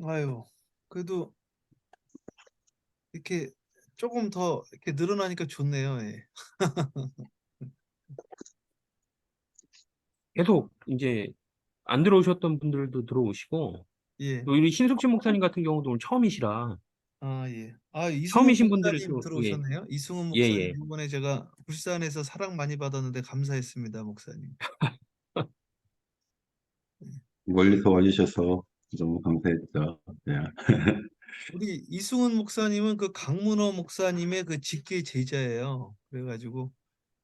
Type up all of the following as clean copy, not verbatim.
아유, 그래도 이렇게 조금 더 이렇게 늘어나니까 좋네요. 예. 계속 이제 안 들어오셨던 분들도 들어오시고, 예. 또 우리 신숙진 목사님 같은 경우도 오늘 처음이시라, 아, 예. 아, 이승훈 처음이신 분들을 목사님 또, 예, 들어오셨네요. 이승훈 예, 목사님 예. 이번에 제가 울산에서 사랑 많이 받았는데 감사했습니다, 목사님. 멀리서 와주셔서 너무 감사했죠. 예. 우리 이승훈 목사님은 그 강문호 목사님의 그 직계 제자예요. 그래가지고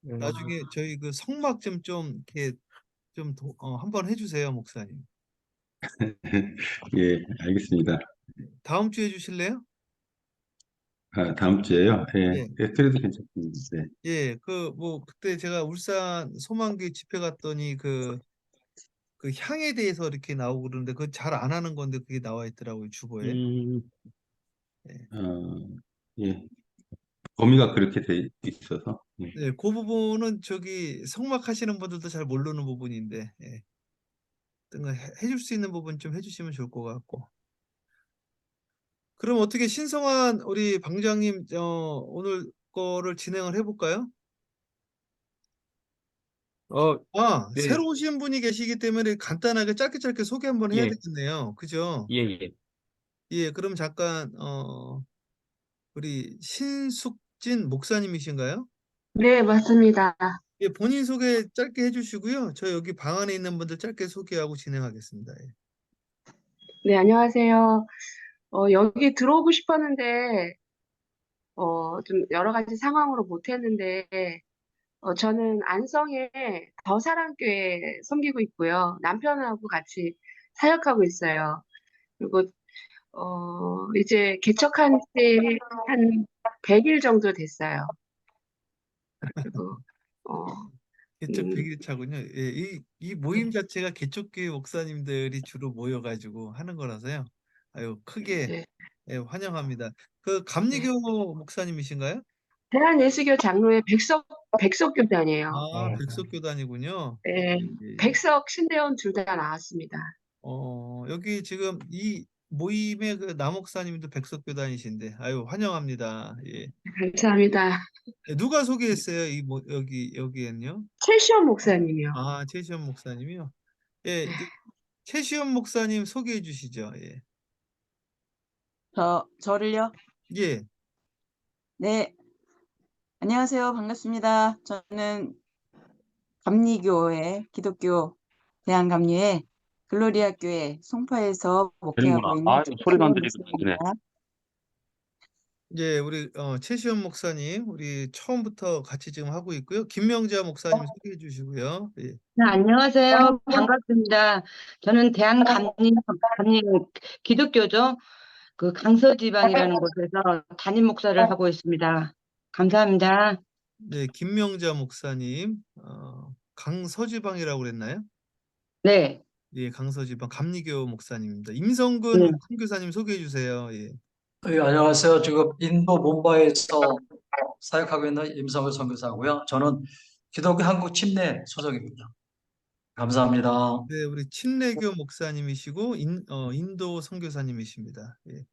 나중에 저희 그 성막 좀 이렇게 한번 해주세요, 목사님. 예, 알겠습니다. 다음 주에 해주실래요? 아, 다음 주에요? 예, 예. 예, 그래도 괜찮습니다. 네. 예, 그 뭐 그때 제가 울산 소망교회 집회 갔더니 그 향에 대해서 이렇게 나오고 그러는데 그건 잘 안 하는 건데 그게 나와 있더라고요, 주보에. 음, 예. 예, 범위가 그렇게 돼 있어서. 예. 네, 그 부분은 저기 성막하시는 분들도 잘 모르는 부분인데, 예. 어떤 거 해줄 수 있는 부분 좀 해주시면 좋을 것 같고. 그럼 어떻게 신성한 우리 방장님 오늘 거를 진행을 해볼까요? 어, 아, 네, 새로 오신 분이 계시기 때문에 간단하게 짧게 소개 한번 해야 예, 되겠네요. 그죠? 예, 예. 예, 그럼 잠깐 우리 신숙진 목사님이신가요? 네, 맞습니다. 예, 본인 소개 짧게 해주시고요. 저 여기 방 안에 있는 분들 짧게 소개하고 진행하겠습니다. 예. 네, 안녕하세요. 여기 들어오고 싶었는데, 좀 여러 가지 상황으로 못했는데, 저는 안성에 더사랑교회 섬기고 있고요. 남편하고 같이 사역하고 있어요. 그리고, 이제 개척한 지 한 100일 정도 됐어요. 그리고, 어, 개척 음, 100일 차군요. 예, 이 모임 자체가 개척교회 목사님들이 주로 모여가지고 하는 거라서요. 아유, 크게 네, 예, 환영합니다. 그 네. 감리교 목사님이신가요? 대한예수교 장로의 백석교단이에요. 아, 백석교단이군요. 네, 예, 예, 예. 백석, 신대원 둘 다 나왔습니다. 여기 지금 이 모임의 그 남목사님도 백석교단이신데, 아유, 환영합니다. 예. 감사합니다. 예, 누가 소개했어요? 여기엔요? 최시원 목사님이요. 아, 최시현 목사님이요? 예, 이제 최시현 목사님 소개해 주시죠. 예. 저를요? 예. 네, 안녕하세요. 반갑습니다. 저는 감리교회, 기독교 대한감리회 글로리아 교회 송파에서 되는구나. 목회하고 있는 아, 소리도 안 최시원 들리고 되네. 목사입니다. 예, 우리 최시현 목사님, 우리 처음부터 같이 지금 하고 있고요. 김명자 목사님 소개해 주시고요. 예. 네, 안녕하세요. 반갑습니다. 저는 감리 기독교죠. 그 강서지방이라는 곳에서 담임 목사를 하고 있습니다. 감사합니다. 네, 김명자 목사님, 강서지방이라고 그랬나요? 네. 예, 강서지방 감리교 목사님입니다. 임성근 네. 우리 선교사님 소개해 주세요. 예. 네, 안녕하세요. 지금 인도 몬바이에서 사역하고 있는 임성을 선교사고요. 저는 기독교 한국 침례 소속입니다. 감사합니다. 네, 우리 친례교 목사님이시고 인도 선교사님이십니다. 예.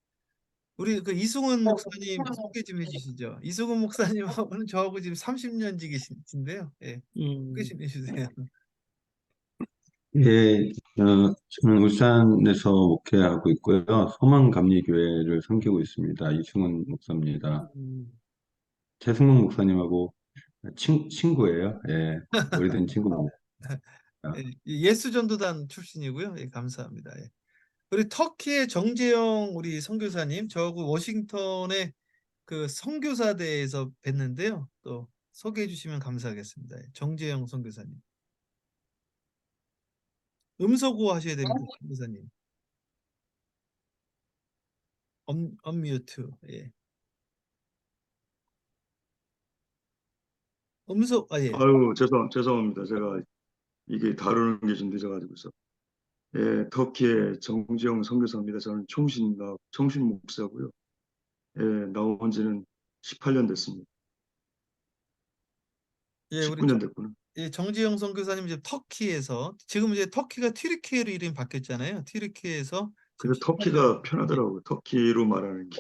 우리 그 이승훈 목사님 소개 좀 해주시죠. 이승훈 목사님하고는 저하고 지금 30년 지기신데요. 예, 소개 좀 해주세요. 예, 저는 울산에서 목회하고 있고요. 소망감리교회를 섬기고 있습니다. 이승훈 목사입니다. 최승문 목사님하고 친구예요. 예, 오래된 친구입니다. 예, 예수전도단 출신이고요. 예, 감사합니다. 예. 우리 터키의 정재영 우리 선교사님, 저하고 워싱턴의 그 선교사대에서 뵀는데요. 또 소개해 주시면 감사하겠습니다. 예, 정재영 선교사님. 음소거 하셔야 됩니다, 선교사님. 언뮤트. 예. 예. 아유, 죄송합니다. 제가 이게 다루는 게 좀 늦어가지고서. 예, 터키의 정지영 선교사입니다. 저는 총신 목사고요. 예, 나온 지는 18년 됐습니다. 예, 우리 19년 됐구나. 예, 정지영 선교사님 이제 터키에서 지금 이제 터키가 튀르키예로 이름이 바뀌었잖아요. 튀르키예에서 지금 그래서 터키가 편하더라고요. 터키로 말하는 게.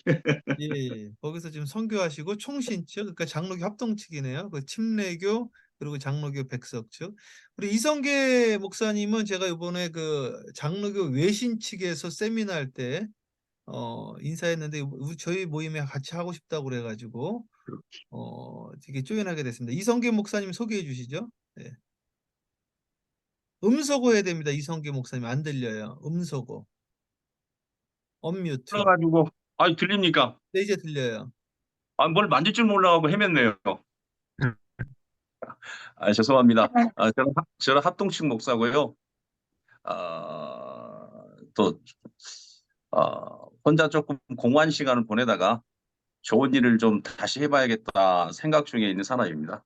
예, 예. 거기서 지금 선교하시고 총신 측, 그러니까 장로교 합동 측이네요. 그 침례교 그리고 장로교 백석 측. 우리 이성계 목사님은 제가 이번에 그 장로교 외신 측에서 세미나 할 때 인사했는데 저희 모임에 같이 하고 싶다고 그래가지고 되게 쪼연하게 됐습니다. 이성계 목사님 소개해 주시죠. 네. 음소거 해야 됩니다. 이성계 목사님 안 들려요. 음소거. 언뮤트. 몰라가지고 들립니까? 네, 이제 들려요. 뭘 만질 줄 몰라가고 헤맸네요. 죄송합니다. 저는 합동측 목사고요. 또 혼자 조금 공허한 시간을 보내다가 좋은 일을 좀 다시 해봐야겠다 생각 중에 있는 사람입니다.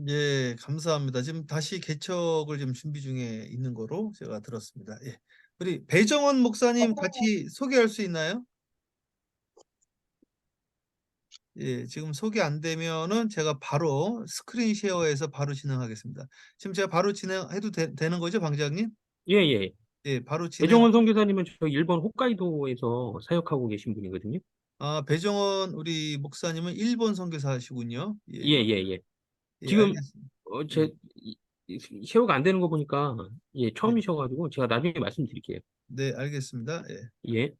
예, 감사합니다. 지금 다시 개척을 지금 준비 중에 있는 거로 제가 들었습니다. 예. 우리 배정원 목사님 같이 소개할 수 있나요? 예, 지금 소개 안 되면은 제가 바로 스크린 쉐어해서 바로 진행하겠습니다. 지금 제가 바로 진행해도 되는 거죠, 방장님? 예, 예. 예, 바로 배정원 선교사님은 저 일본 홋카이도에서 사역하고 계신 분이거든요. 배정원 우리 목사님은 일본 선교사시군요. 예, 예, 예, 예. 예, 지금 알겠습니다. 쉐어가 안 되는 거 보니까 처음이셔가지고 제가 나중에 말씀드릴게요. 네, 알겠습니다. 예. 예.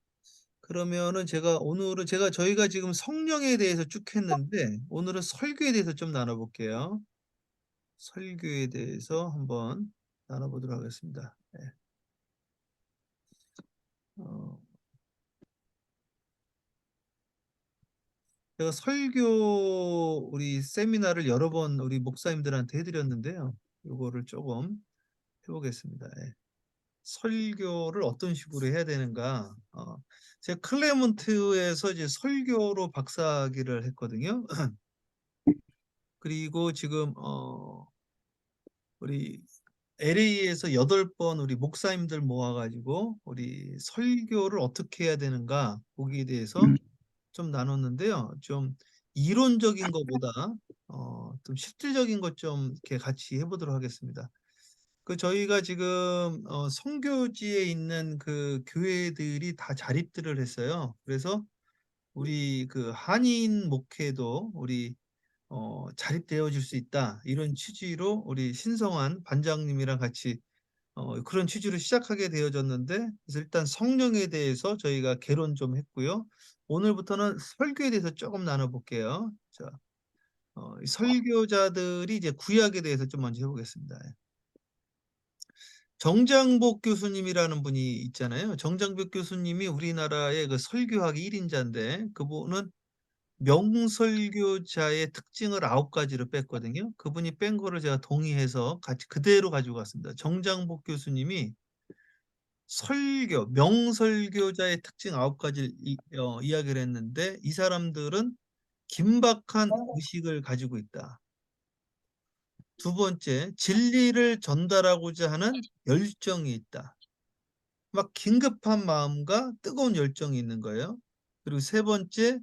그러면은 오늘은 저희가 지금 성령에 대해서 쭉 했는데 오늘은 설교에 대해서 좀 나눠볼게요. 설교에 대해서 한번 나눠보도록 하겠습니다. 네. 제가 설교 우리 세미나를 여러 번 우리 목사님들한테 해드렸는데요. 요거를 조금 해보겠습니다. 예. 설교를 어떤 식으로 해야 되는가? 제가 클레몬트에서 이제 설교로 박사학위를 했거든요. 그리고 지금 우리 LA에서 8번 우리 목사님들 모아가지고 우리 설교를 어떻게 해야 되는가 거기에 대해서 좀 나눴는데요. 좀 이론적인 것보다 좀 실질적인 것 좀 이렇게 같이 해보도록 하겠습니다. 저희가 지금 선교지에 있는 그 교회들이 다 자립들을 했어요. 그래서 우리 그 한인 목회도 우리 자립되어질 수 있다. 이런 취지로 우리 신성한 반장님이랑 같이 그런 취지로 시작하게 되어졌는데 그래서 일단 성령에 대해서 저희가 개론 좀 했고요. 오늘부터는 설교에 대해서 조금 나눠볼게요. 자, 이 설교자들이 이제 구약에 대해서 좀 먼저 해보겠습니다. 정장복 교수님이라는 분이 있잖아요. 정장복 교수님이 우리나라의 그 설교학 1인자인데 그분은 명설교자의 특징을 9가지로 뺐거든요. 그분이 뺀 거를 제가 동의해서 같이 그대로 가지고 갔습니다. 정장복 교수님이 명설교자의 특징 9가지를 이야기를 했는데 이 사람들은 긴박한 의식을 가지고 있다. 두 번째, 진리를 전달하고자 하는 열정이 있다. 막 긴급한 마음과 뜨거운 열정이 있는 거예요. 그리고 세 번째,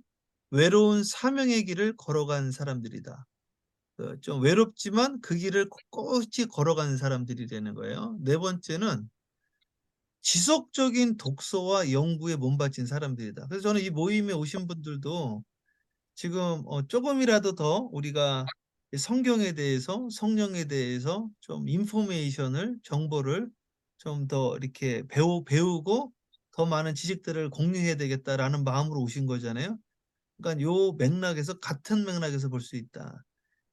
외로운 사명의 길을 걸어간 사람들이다. 좀 외롭지만 그 길을 꼿꼿이 걸어가는 사람들이라는 거예요. 네 번째는 지속적인 독서와 연구에 몸바친 사람들이다. 그래서 저는 이 모임에 오신 분들도 지금 조금이라도 더 우리가 성경에 대해서 성령에 대해서 좀 정보를 좀 더 이렇게 배우고 더 많은 지식들을 공유해야 되겠다라는 마음으로 오신 거잖아요. 그러니까 요 맥락에서 같은 맥락에서 볼 수 있다.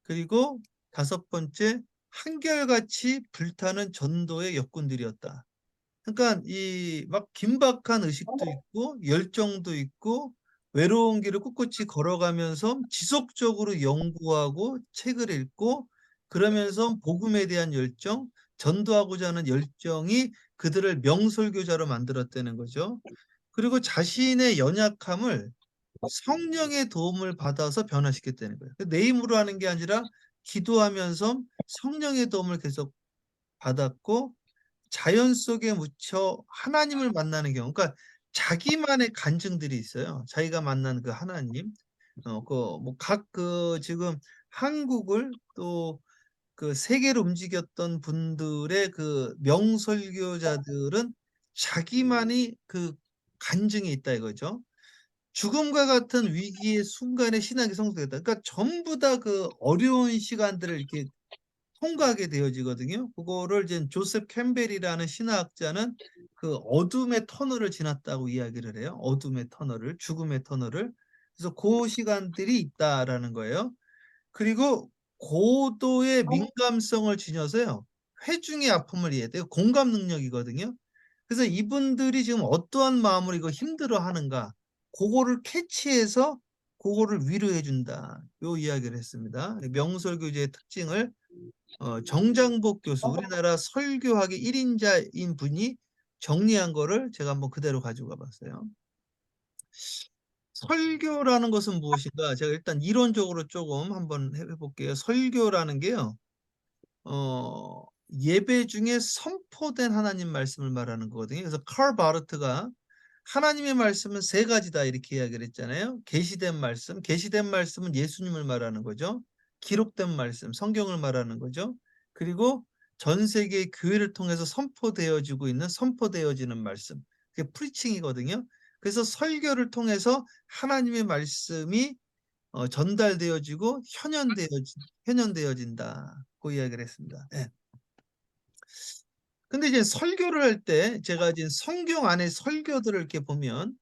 그리고 다섯 번째, 한결같이 불타는 전도의 역군들이었다. 그러니까 이 막 긴박한 의식도 있고 열정도 있고 외로운 길을 꿋꿋이 걸어가면서 지속적으로 연구하고 책을 읽고 그러면서 복음에 대한 열정, 전도하고자 하는 열정이 그들을 명설교자로 만들었다는 거죠. 그리고 자신의 연약함을 성령의 도움을 받아서 변화시켰다는 거예요. 내 힘으로 하는 게 아니라 기도하면서 성령의 도움을 계속 받았고 자연 속에 묻혀 하나님을 만나는 경우, 그러니까 자기만의 간증들이 있어요. 자기가 만난 그 하나님, 지금 한국을 또 그 세계를 움직였던 분들의 그 명설교자들은 자기만이 그 간증이 있다 이거죠. 죽음과 같은 위기의 순간에 신학이 성숙했다. 그러니까 전부 다 그 어려운 시간들을 이렇게 통과하게 되어지거든요. 그거를 이제 조셉 캠벨이라는 신화학자는 그 어둠의 터널을 지났다고 이야기를 해요. 어둠의 터널을, 죽음의 터널을. 그래서 그 시간들이 있다라는 거예요. 그리고 고도의 민감성을 지녀서요. 회중의 아픔을 이해해요. 공감 능력이거든요. 그래서 이분들이 지금 어떠한 마음으로 이거 힘들어하는가, 그거를 캐치해서 그거를 위로해 준다. 요 이야기를 했습니다. 명설교제의 특징을 정장복 교수, 우리나라 설교학의 1인자인 분이 정리한 거를 제가 한번 그대로 가지고 가봤어요. 설교라는 것은 무엇인가? 제가 일단 이론적으로 조금 한번 해볼게요. 설교라는 게요. 예배 중에 선포된 하나님 말씀을 말하는 거거든요. 그래서 칼 바르트가 하나님의 말씀은 세 가지다 이렇게 이야기를 했잖아요. 계시된 말씀, 계시된 말씀은 예수님을 말하는 거죠. 기록된 말씀, 성경을 말하는 거죠. 그리고 전 세계 교회를 통해서 선포되어지고 있는 선포되어지는 말씀, 그게 프리칭이거든요. 그래서 설교를 통해서 하나님의 말씀이 전달되어지고 현현되어진다. 그 이야기를 했습니다. 네. 근데 이제 설교를 할 때 제가 이제 성경 안에 설교들을 이렇게 보면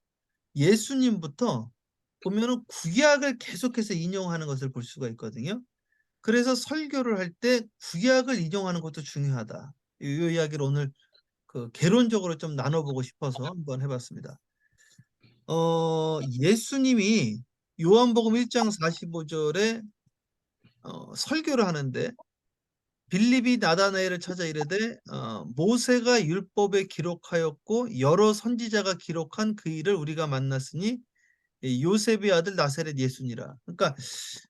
예수님부터 보면은 구약을 계속해서 인용하는 것을 볼 수가 있거든요. 그래서 설교를 할 때 구약을 인용하는 것도 중요하다. 이 이야기를 오늘 그 개론적으로 좀 나눠보고 싶어서 한번 해봤습니다. 예수님이 요한복음 1장 45절에 설교를 하는데 빌립이 나다나엘을 찾아 이르되 모세가 율법에 기록하였고 여러 선지자가 기록한 그 일을 우리가 만났으니 요셉의 아들 나사렛 예수니라. 그러니까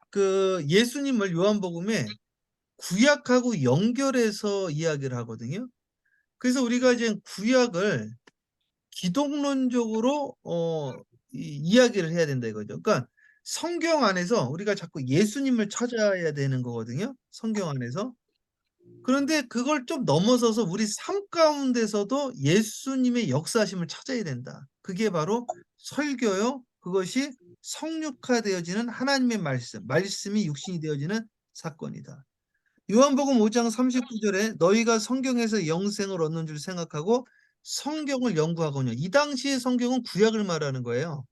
그 예수님을 요한복음에 구약하고 연결해서 이야기를 하거든요. 그래서 우리가 이제 구약을 기독론적으로 이야기를 해야 된다 이거죠. 그러니까 성경 안에서 우리가 자꾸 예수님을 찾아야 되는 거거든요. 성경 안에서. 그런데 그걸 좀 넘어서서 우리 삶 가운데서도 예수님의 역사심을 찾아야 된다. 그게 바로 설교요. 그것이 성육화되어지는 하나님의 말씀, 말씀이 육신이 되어지는 사건이다. 요한복음 5장 39절에 너희가 성경에서 영생을 얻는 줄 생각하고 성경을 연구하거든요. 이 당시의 성경은 구약을 말하는 거예요.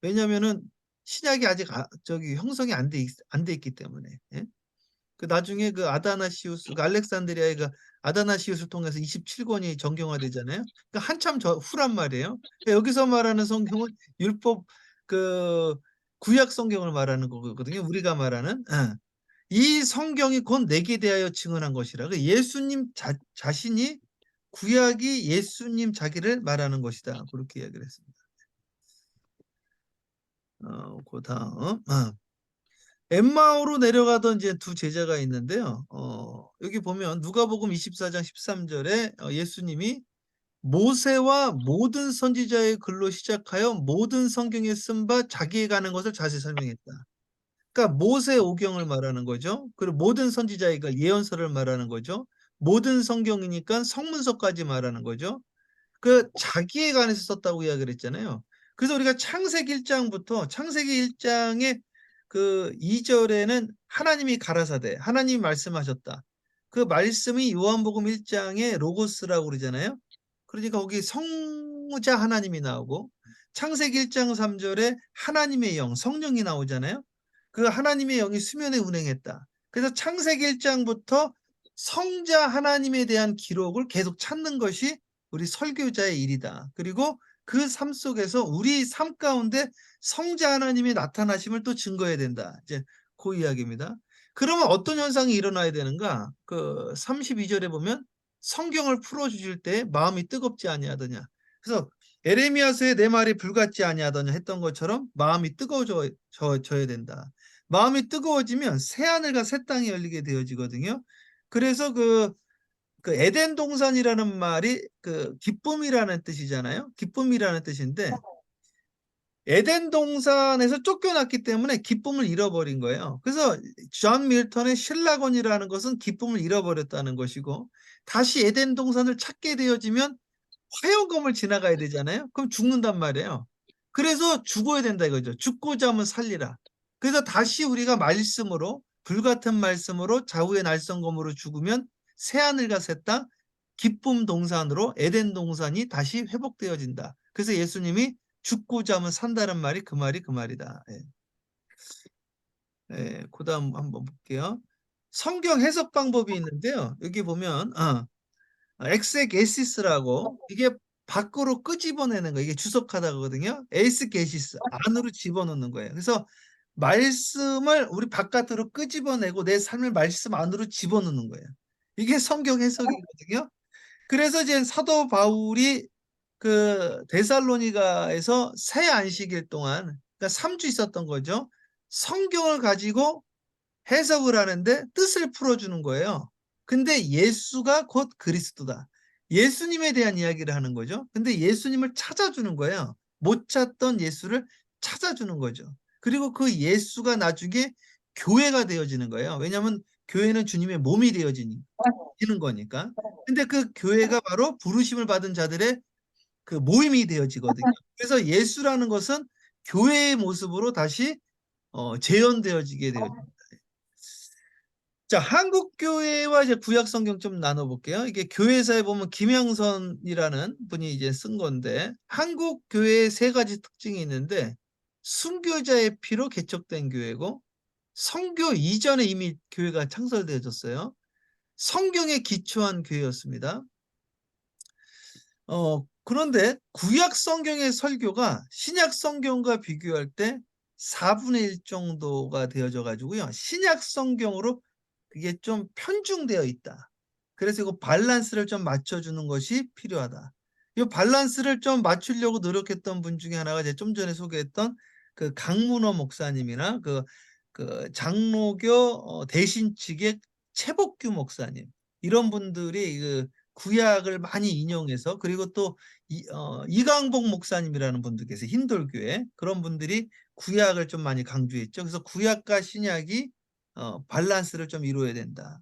왜냐하면은 신약이 아직 형성이 안 돼 있기 때문에. 예? 그 나중에 그 아다나시우스, 그 알렉산드리아의 그 아다나시우스를 통해서 27권이 정경화되잖아요. 그러니까 한참 후란 말이에요. 그러니까 여기서 말하는 성경은 율법 그 구약 성경을 말하는 거거든요. 우리가 말하는. 이 성경이 곧 내게 대하여 증언한 것이라. 그 예수님 자신이 구약이 예수님 자기를 말하는 것이다. 그렇게 이야기를 했습니다. 그 다음. 엠마오로 내려가던 이제 두 제자가 있는데요. 여기 보면 누가복음 24장 13절에 예수님이 모세와 모든 선지자의 글로 시작하여 모든 성경에 쓴 바 자기에 관한 것을 자세히 설명했다. 그러니까 모세 오경을 말하는 거죠. 그리고 모든 선지자의 그 예언서를 말하는 거죠. 모든 성경이니까 성문서까지 말하는 거죠. 그 자기에 관해서 썼다고 이야기를 했잖아요. 그래서 우리가 창세기 1장부터 창세기 1장의 그 2절에는 하나님이 가라사대, 하나님이 말씀하셨다. 그 말씀이 요한복음 1장의 로고스라고 그러잖아요. 그러니까 거기 성자 하나님이 나오고 창세기 1장 3절에 하나님의 영, 성령이 나오잖아요. 그 하나님의 영이 수면에 운행했다. 그래서 창세기 1장부터 성자 하나님에 대한 기록을 계속 찾는 것이 우리 설교자의 일이다. 그리고 그 삶 속에서 우리 삶 가운데 성자 하나님의 나타나심을 또 증거해야 된다. 이제 그 이야기입니다. 그러면 어떤 현상이 일어나야 되는가? 그 32절에 보면 성경을 풀어주실 때 마음이 뜨겁지 아니하더냐. 그래서 에레미야서에 내 말이 불같지 아니하더냐 했던 것처럼 마음이 뜨거워져야 된다. 마음이 뜨거워지면 새 하늘과 새 땅이 열리게 되어지거든요. 그래서 그 에덴 동산이라는 말이 그 기쁨이라는 뜻이잖아요. 기쁨이라는 뜻인데 에덴 동산에서 쫓겨났기 때문에 기쁨을 잃어버린 거예요. 그래서 존 밀턴의 신라곤이라는 것은 기쁨을 잃어버렸다는 것이고 다시 에덴 동산을 찾게 되어지면 화영검을 지나가야 되잖아요. 그럼 죽는단 말이에요. 그래서 죽어야 된다 이거죠. 죽고자 하면 살리라. 그래서 다시 우리가 말씀으로, 불같은 말씀으로 좌우의 날성검으로 죽으면 새하늘과 새 땅, 기쁨 동산으로 에덴 동산이 다시 회복되어진다. 그래서 예수님이 죽고자 하면 산다는 말이 그 말이다. 예. 예, 그다음 한번 볼게요. 성경 해석 방법이 있는데요. 여기 보면 엑세게시스라고, 이게 밖으로 끄집어내는 거, 이게 주석하다거든요. 에이스게시스, 안으로 집어넣는 거예요. 그래서 말씀을 우리 바깥으로 끄집어내고 내 삶을 말씀 안으로 집어넣는 거예요. 이게 성경 해석이거든요. 그래서 이제 사도 바울이 그 데살로니가에서 새 안식일 동안, 그러니까 3주 있었던 거죠. 성경을 가지고 해석을 하는데 뜻을 풀어주는 거예요. 근데 예수가 곧 그리스도다. 예수님에 대한 이야기를 하는 거죠. 근데 예수님을 찾아주는 거예요. 못 찾던 예수를 찾아주는 거죠. 그리고 그 예수가 나중에 교회가 되어지는 거예요. 왜냐하면 교회는 주님의 몸이 되어지는 거니까. 근데 그 교회가 바로 부르심을 받은 자들의 그 모임이 되어지거든요. 그래서 예수라는 것은 교회의 모습으로 다시 재현되어지게 돼요. 자, 한국 교회와 이제 구약 성경 좀 나눠볼게요. 이게 교회사에 보면 김영선이라는 분이 이제 쓴 건데, 한국 교회의 세 가지 특징이 있는데, 순교자의 피로 개척된 교회고, 성교 이전에 이미 교회가 창설되어졌어요. 성경에 기초한 교회였습니다. 그런데 구약 성경의 설교가 신약 성경과 비교할 때 4분의 1 정도가 되어져 가지고요. 신약 성경으로 그게 좀 편중되어 있다. 그래서 이거 밸런스를 좀 맞춰주는 것이 필요하다. 이 밸런스를 좀 맞추려고 노력했던 분 중에 하나가 제가 좀 전에 소개했던 그 강문호 목사님이나 그 장로교 대신 측의 최복규 목사님, 이런 분들이 그 구약을 많이 인용해서, 그리고 또 이강복 목사님이라는 분도 계세요. 힌돌교회. 그런 분들이 구약을 좀 많이 강조했죠. 그래서 구약과 신약이 밸런스를 좀 이루어야 된다.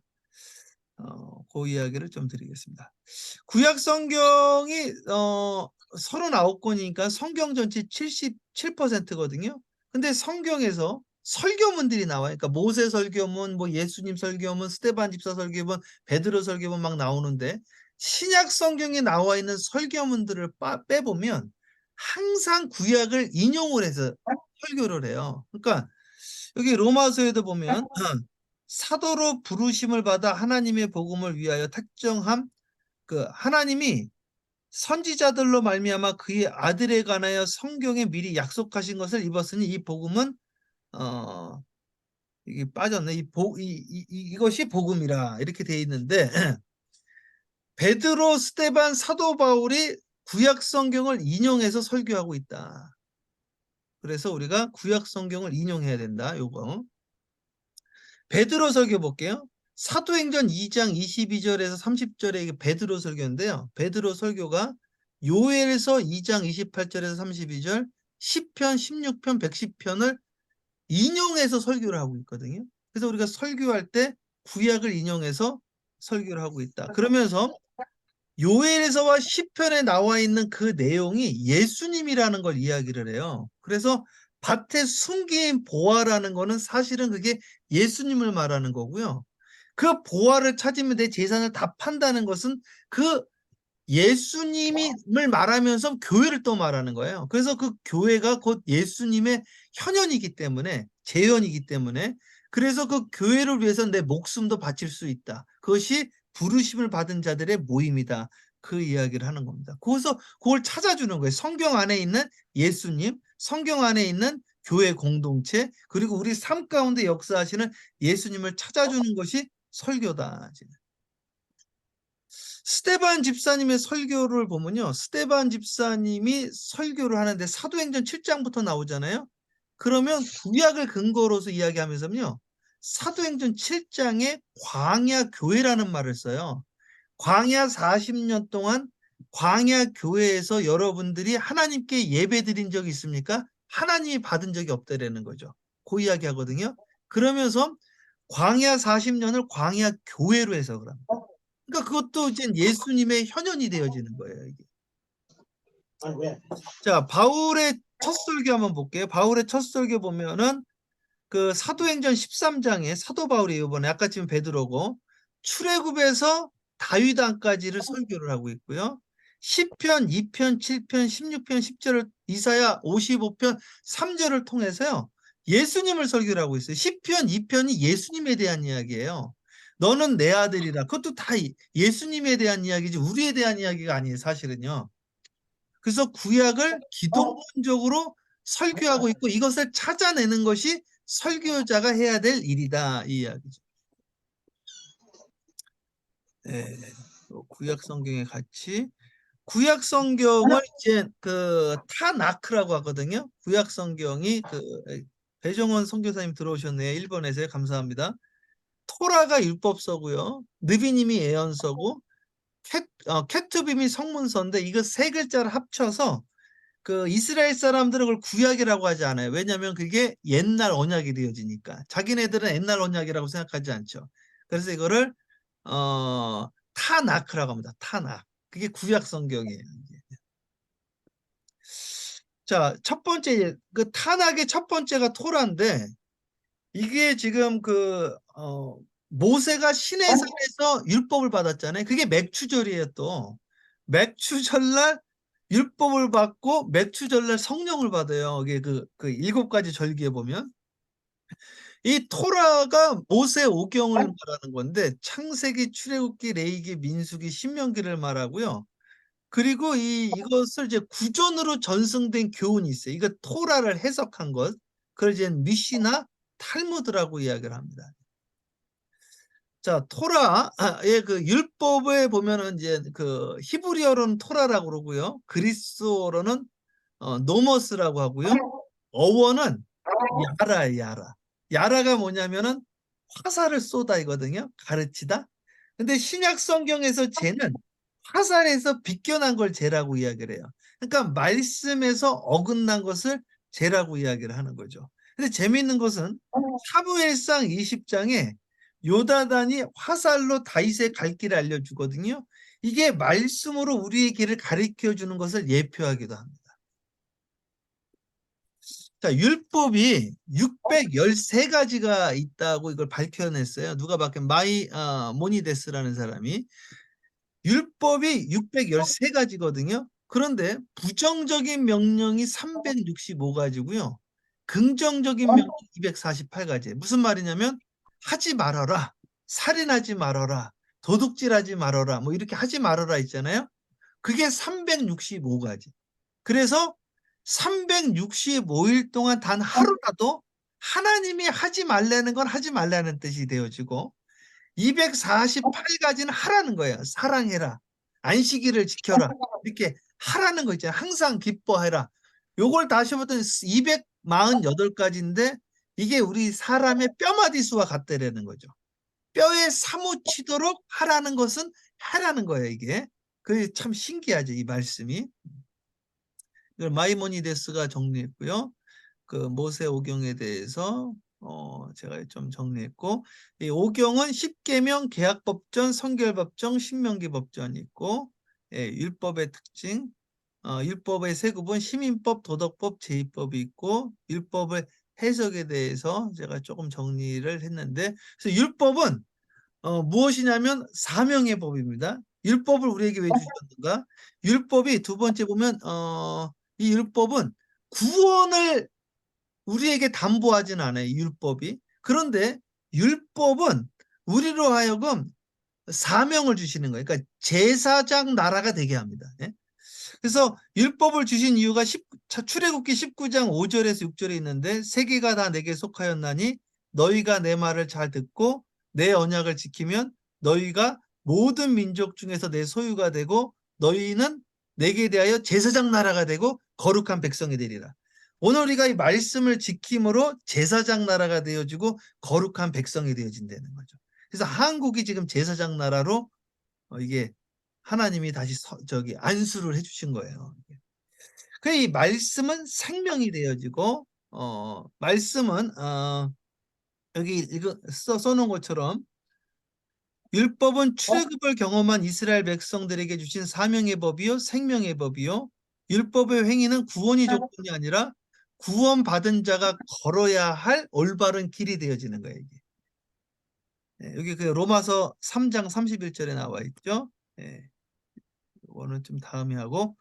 그 이야기를 좀 드리겠습니다. 구약 성경이 39권이니까 성경 전체 77%거든요. 근데 성경에서 설교문들이 나와요. 그러니까 모세 설교문, 뭐 예수님 설교문, 스데반 집사 설교문, 베드로 설교문 막 나오는데, 신약 성경에 나와 있는 설교문들을 빼보면 항상 구약을 인용을 해서 설교를 해요. 그러니까 여기 로마서에도 보면 사도로 부르심을 받아 하나님의 복음을 위하여 택정함, 그 하나님이 선지자들로 말미암아 그의 아들에 관하여 성경에 미리 약속하신 것을 입었으니 이 복음은 이게 빠졌네. 이것이 복음이라 이렇게 돼 있는데, 베드로, 스데반, 사도 바울이 구약 성경을 인용해서 설교하고 있다. 그래서 우리가 구약 성경을 인용해야 된다. 요거. 베드로 설교 볼게요. 사도행전 2장 22절에서 30절에 이게 베드로 설교인데요. 베드로 설교가 요엘서 2장 28절에서 32절, 시편 16편 110편을 인용해서 설교를 하고 있거든요. 그래서 우리가 설교할 때 구약을 인용해서 설교를 하고 있다. 그러면서 요엘서와 시편에 나와 있는 그 내용이 예수님이라는 걸 이야기를 해요. 그래서 밭에 숨긴 보화라는 거는 사실은 그게 예수님을 말하는 거고요. 그 보화를 찾으면 내 재산을 다 판다는 것은 그 예수님을 말하면서 교회를 또 말하는 거예요. 그래서 그 교회가 곧 예수님의 현현이기 때문에, 재현이기 때문에, 그래서 그 교회를 위해서 내 목숨도 바칠 수 있다. 그것이 부르심을 받은 자들의 모임이다. 그 이야기를 하는 겁니다. 그래서 그걸 찾아주는 거예요. 성경 안에 있는 예수님, 성경 안에 있는 교회 공동체, 그리고 우리 삶 가운데 역사하시는 예수님을 찾아주는 것이 설교다. 스데반 집사님의 설교를 보면요. 스데반 집사님이 설교를 하는데 사도행전 7장부터 나오잖아요. 그러면 구약을 근거로서 이야기하면서요. 사도행전 7장에 광야 교회라는 말을 써요. 광야 40년 동안 광야 교회에서 여러분들이 하나님께 예배 드린 적이 있습니까? 하나님이 받은 적이 없다라는 거죠. 그 이야기 하거든요. 그러면서 광야 40년을 광야 교회로 해석을 합니다. 그러니까 그것도 이제 예수님의 현현이 되어지는 거예요. 이게. 자, 바울의 첫 설교 한번 볼게요. 바울의 첫 설교 보면은 그 사도행전 13장에 사도 바울이 이번에 아까 지금 베드로고 출애굽에서 다윗왕까지를 설교를 하고 있고요. 10편, 2편, 7편, 16편, 10절을 이사야 55편 3절을 통해서요. 예수님을 설교를 하고 있어요. 10편, 2편이 예수님에 대한 이야기예요. 너는 내 아들이라. 그것도 다 예수님에 대한 이야기지 우리에 대한 이야기가 아니에요, 사실은요. 그래서 구약을 기독론적으로 설교하고 있고 이것을 찾아내는 것이 설교자가 해야 될 일이다, 이 이야기죠. 네, 구약 성경에 같이 구약 성경을 이제 그 타나크라고 하거든요. 구약 성경이 그 배정원 선교사님 들어오셨네요. 일본에서요. 감사합니다. 토라가 율법서고요. 느비님이 예언서고 케투빔이 성문서인데 이거 세 글자를 합쳐서 그 이스라엘 사람들은 그걸 구약이라고 하지 않아요. 왜냐하면 그게 옛날 언약이 되어지니까. 자기네들은 옛날 언약이라고 생각하지 않죠. 그래서 이거를 타나크라고 합니다. 타나. 그게 구약 성경이에요. 자, 첫 번째 그 타낙의 첫 번째가 토라인데 이게 지금 모세가 시내산에서 율법을 받았잖아요. 그게 맥추절이에요. 또 맥추절날 율법을 받고 맥추절날 성령을 받아요. 이게 그 7가지 절기에 보면 이 토라가 모세 오경을 말하는 건데 창세기, 출애굽기, 레위기, 민수기, 신명기를 말하고요. 그리고 이것을 이제 구전으로 전승된 교훈이 있어요. 이거 토라를 해석한 것. 그걸 이제 미시나 탈무드라고 이야기를 합니다. 자, 토라의 그 율법에 보면은 이제 그 히브리어로는 토라라고 그러고요. 그리스어로는 노머스라고 하고요. 어원은 야라예요, 야라. 야라가 뭐냐면은 화살을 쏘다 이거든요. 가르치다. 근데 신약 성경에서 쟤는 화살에서 비껴난 걸 쟤라고 이야기를 해요. 그러니까 말씀에서 어긋난 것을 쟤라고 이야기를 하는 거죠. 근데 재미있는 것은 사무엘상 20장에 요나단이 화살로 다윗의 갈 길을 알려주거든요. 이게 말씀으로 우리의 길을 가르쳐 주는 것을 예표하기도 합니다. 자, 율법이 613가지가 있다고 이걸 밝혀냈어요. 누가 밝힌 마이모니데스라는 사람이. 율법이 613가지거든요. 그런데 부정적인 명령이 365가지고요. 긍정적인 명령 248가지. 무슨 말이냐면 하지 말아라, 살인하지 말아라, 도둑질하지 말아라, 뭐 이렇게 하지 말아라 있잖아요. 그게 365가지. 그래서 365일 동안 단 하루라도 하나님이 하지 말라는 건 하지 말라는 뜻이 되어지고 248가지는 하라는 거예요. 사랑해라, 안식일을 지켜라, 이렇게 하라는 거 있잖아요. 항상 기뻐해라. 요걸 다시 보면 248가지인데 이게 우리 사람의 뼈마디 수와 같다라는 거죠. 뼈에 사무치도록 하라는 것은 하라는 거예요. 이게 그게 참 신기하죠. 이 말씀이. 이걸 마이모니데스가 정리했고요. 그 모세 오경에 대해서 제가 좀 정리했고, 이 오경은 십계명, 계약법전, 성결법정, 신명기법전이 있고, 예, 율법의 특징, 율법의 세 구분, 시민법, 도덕법, 제의법이 있고, 율법의 해석에 대해서 제가 조금 정리를 했는데, 그래서 율법은 무엇이냐면 사명의 법입니다. 율법을 우리에게 왜 주셨는가? 율법이 두 번째 보면 이 율법은 구원을 우리에게 담보하진 않아요. 율법이. 그런데 율법은 우리로 하여금 사명을 주시는 거예요. 그러니까 제사장 나라가 되게 합니다. 예? 그래서 율법을 주신 이유가 출애굽기 19장 5절에서 6절에 있는데 세계가 다 내게 속하였나니 너희가 내 말을 잘 듣고 내 언약을 지키면 너희가 모든 민족 중에서 내 소유가 되고 너희는 내게 대하여 제사장 나라가 되고 거룩한 백성이 되리라. 오늘 우리가 이 말씀을 지킴으로 제사장 나라가 되어지고 거룩한 백성이 되어진다는 거죠. 그래서 한국이 지금 제사장 나라로 이게 하나님이 다시 안수를 해주신 거예요. 그 이 말씀은 생명이 되어지고 말씀은 여기 이거 써놓은 것처럼 율법은 출애굽을 경험한 이스라엘 백성들에게 주신 사명의 법이요 생명의 법이요 율법의 행위는 구원이 조건이 아니라 구원받은 자가 걸어야 할 올바른 길이 되어지는 거예요. 이게. 여기 그 로마서 3장 31절에 나와 있죠. 이거는 좀 다음에 하고,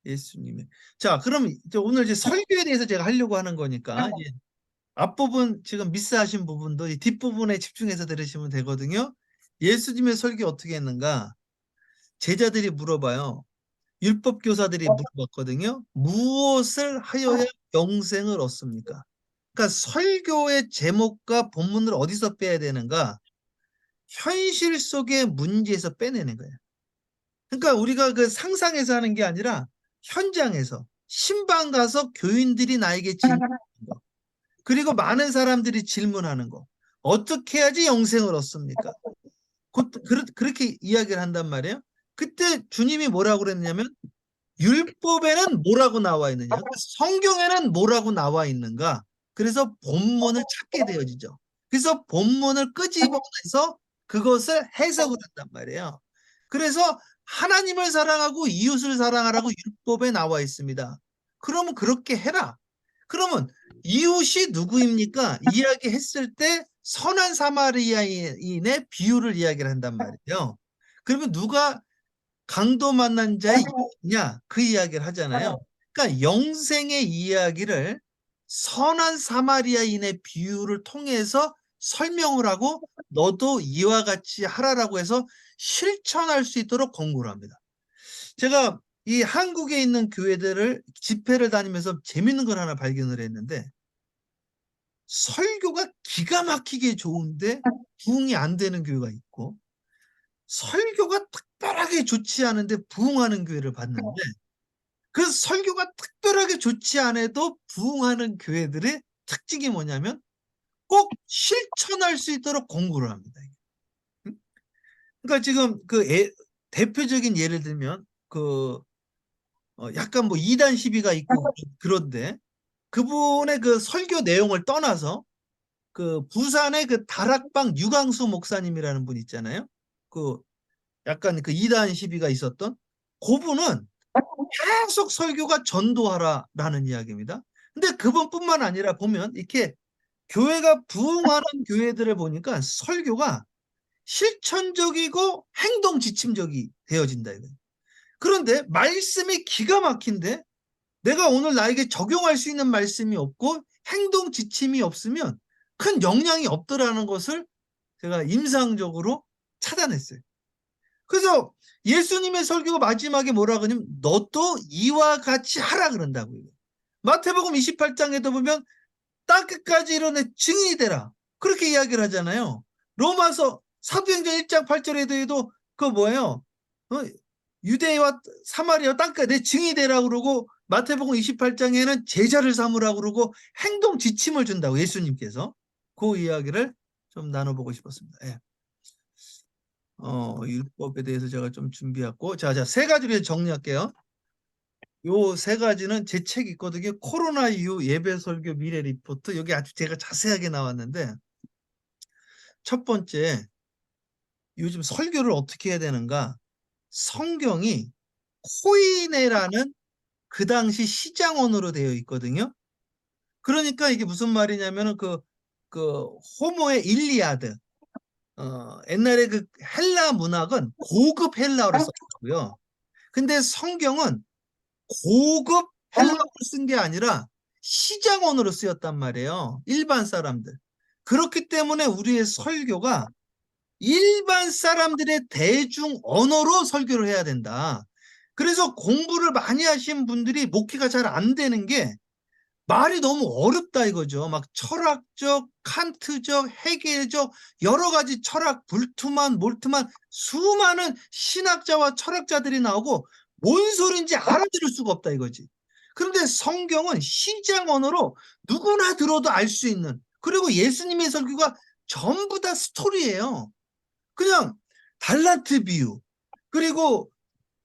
예수님의. 자, 그럼 이제 오늘 이제 설교에 대해서 제가 하려고 하는 거니까, 이제 앞부분 지금 미스하신 부분도 이 뒷부분에 집중해서 들으시면 되거든요. 예수님의 설교 어떻게 했는가? 제자들이 물어봐요. 율법 교사들이 물어봤거든요. 무엇을 하여야 영생을 얻습니까? 그러니까 설교의 제목과 본문을 어디서 빼야 되는가? 현실 속의 문제에서 빼내는 거예요. 그러니까 우리가 그 상상해서 하는 게 아니라 현장에서 신방 가서 교인들이 나에게 질문하는 거, 그리고 많은 사람들이 질문하는 거, 어떻게 해야지 영생을 얻습니까? 그렇게 이야기를 한단 말이에요. 그때 주님이 뭐라고 그랬냐면 율법에는 뭐라고 나와 있느냐, 성경에는 뭐라고 나와 있는가. 그래서 본문을 찾게 되어지죠. 그래서 본문을 끄집어내서 그것을 해석을 한단 말이에요. 그래서 하나님을 사랑하고 이웃을 사랑하라고 율법에 나와 있습니다. 그러면 그렇게 해라. 그러면 이웃이 누구입니까? 이야기했을 때 선한 사마리아인의 비유를 이야기를 한단 말이에요. 그러면 누가 강도 만난 자의 이웃이냐? 그 이야기를 하잖아요. 그러니까 영생의 이야기를 선한 사마리아인의 비유를 통해서 설명을 하고 너도 이와 같이 하라라고 해서 실천할 수 있도록 권고를 합니다. 제가 이 한국에 있는 교회들을 집회를 다니면서 재밌는 걸 하나 발견을 했는데 설교가 기가 막히게 좋은데 부흥이 안 되는 교회가 있고 설교가 특별하게 좋지 않은데 부흥하는 교회를 봤는데 그 설교가 특별하게 좋지 않아도 부흥하는 교회들의 특징이 뭐냐면 꼭 실천할 수 있도록 공부를 합니다. 그러니까 지금 대표적인 예를 들면 약간 뭐 이단 시비가 있고 그런데 그분의 그 설교 내용을 떠나서 그 부산의 그 다락방 유광수 목사님이라는 분 있잖아요. 약간 그 이단 시비가 있었던 그분은 계속 설교가 전도하라라는 이야기입니다. 근데 그분뿐만 아니라 보면 이렇게 교회가 부흥하는 교회들을 보니까 설교가 실천적이고 행동 지침적이 되어진다 이거예요. 그런데 말씀이 기가 막힌데 내가 오늘 나에게 적용할 수 있는 말씀이 없고 행동 지침이 없으면 큰 영향이 없더라는 것을 제가 임상적으로 찾아냈어요. 그래서 예수님의 설교가 마지막에 뭐라 그러냐면 너도 이와 같이 하라 그런다고요. 마태복음 28장에도 보면 땅끝까지 이르내 증인이 되라 그렇게 이야기를 하잖아요. 로마서 사도행전 1장 8절에도 뭐예요? 유대와 사마리아 땅끝 내 증인이 되라 그러고 마태복음 28장에는 제자를 삼으라고 그러고 행동 지침을 준다고 예수님께서 그 이야기를 좀 나눠보고 싶었습니다. 예. 율법에 대해서 제가 좀 준비했고 자, 세 가지로 정리할게요. 요 세 가지는 제 책이 있거든요. 코로나 이후 예배 설교 미래 리포트. 여기 아주 제가 자세하게 나왔는데 첫 번째 요즘 설교를 어떻게 해야 되는가? 성경이 코이네라는 그 당시 시장언어로 되어 있거든요. 그러니까 이게 무슨 말이냐면은 호모의 일리아드 옛날에 그 헬라 문학은 고급 헬라어를 썼고요. 근데 성경은 고급 헬라어를 쓴 게 아니라 시장언어로 쓰였단 말이에요. 일반 사람들. 그렇기 때문에 우리의 설교가 일반 사람들의 대중 언어로 설교를 해야 된다. 그래서 공부를 많이 하신 분들이 목회가 잘 안 되는 게 말이 너무 어렵다 이거죠. 막 철학적, 칸트적, 헤겔적 여러 가지 철학, 불투만, 몰트만 수많은 신학자와 철학자들이 나오고 뭔 소린지 알아들을 수가 없다 이거지. 그런데 성경은 시장 언어로 누구나 들어도 알 수 있는 그리고 예수님의 설교가 전부 다 스토리예요. 그냥 달란트 비유 그리고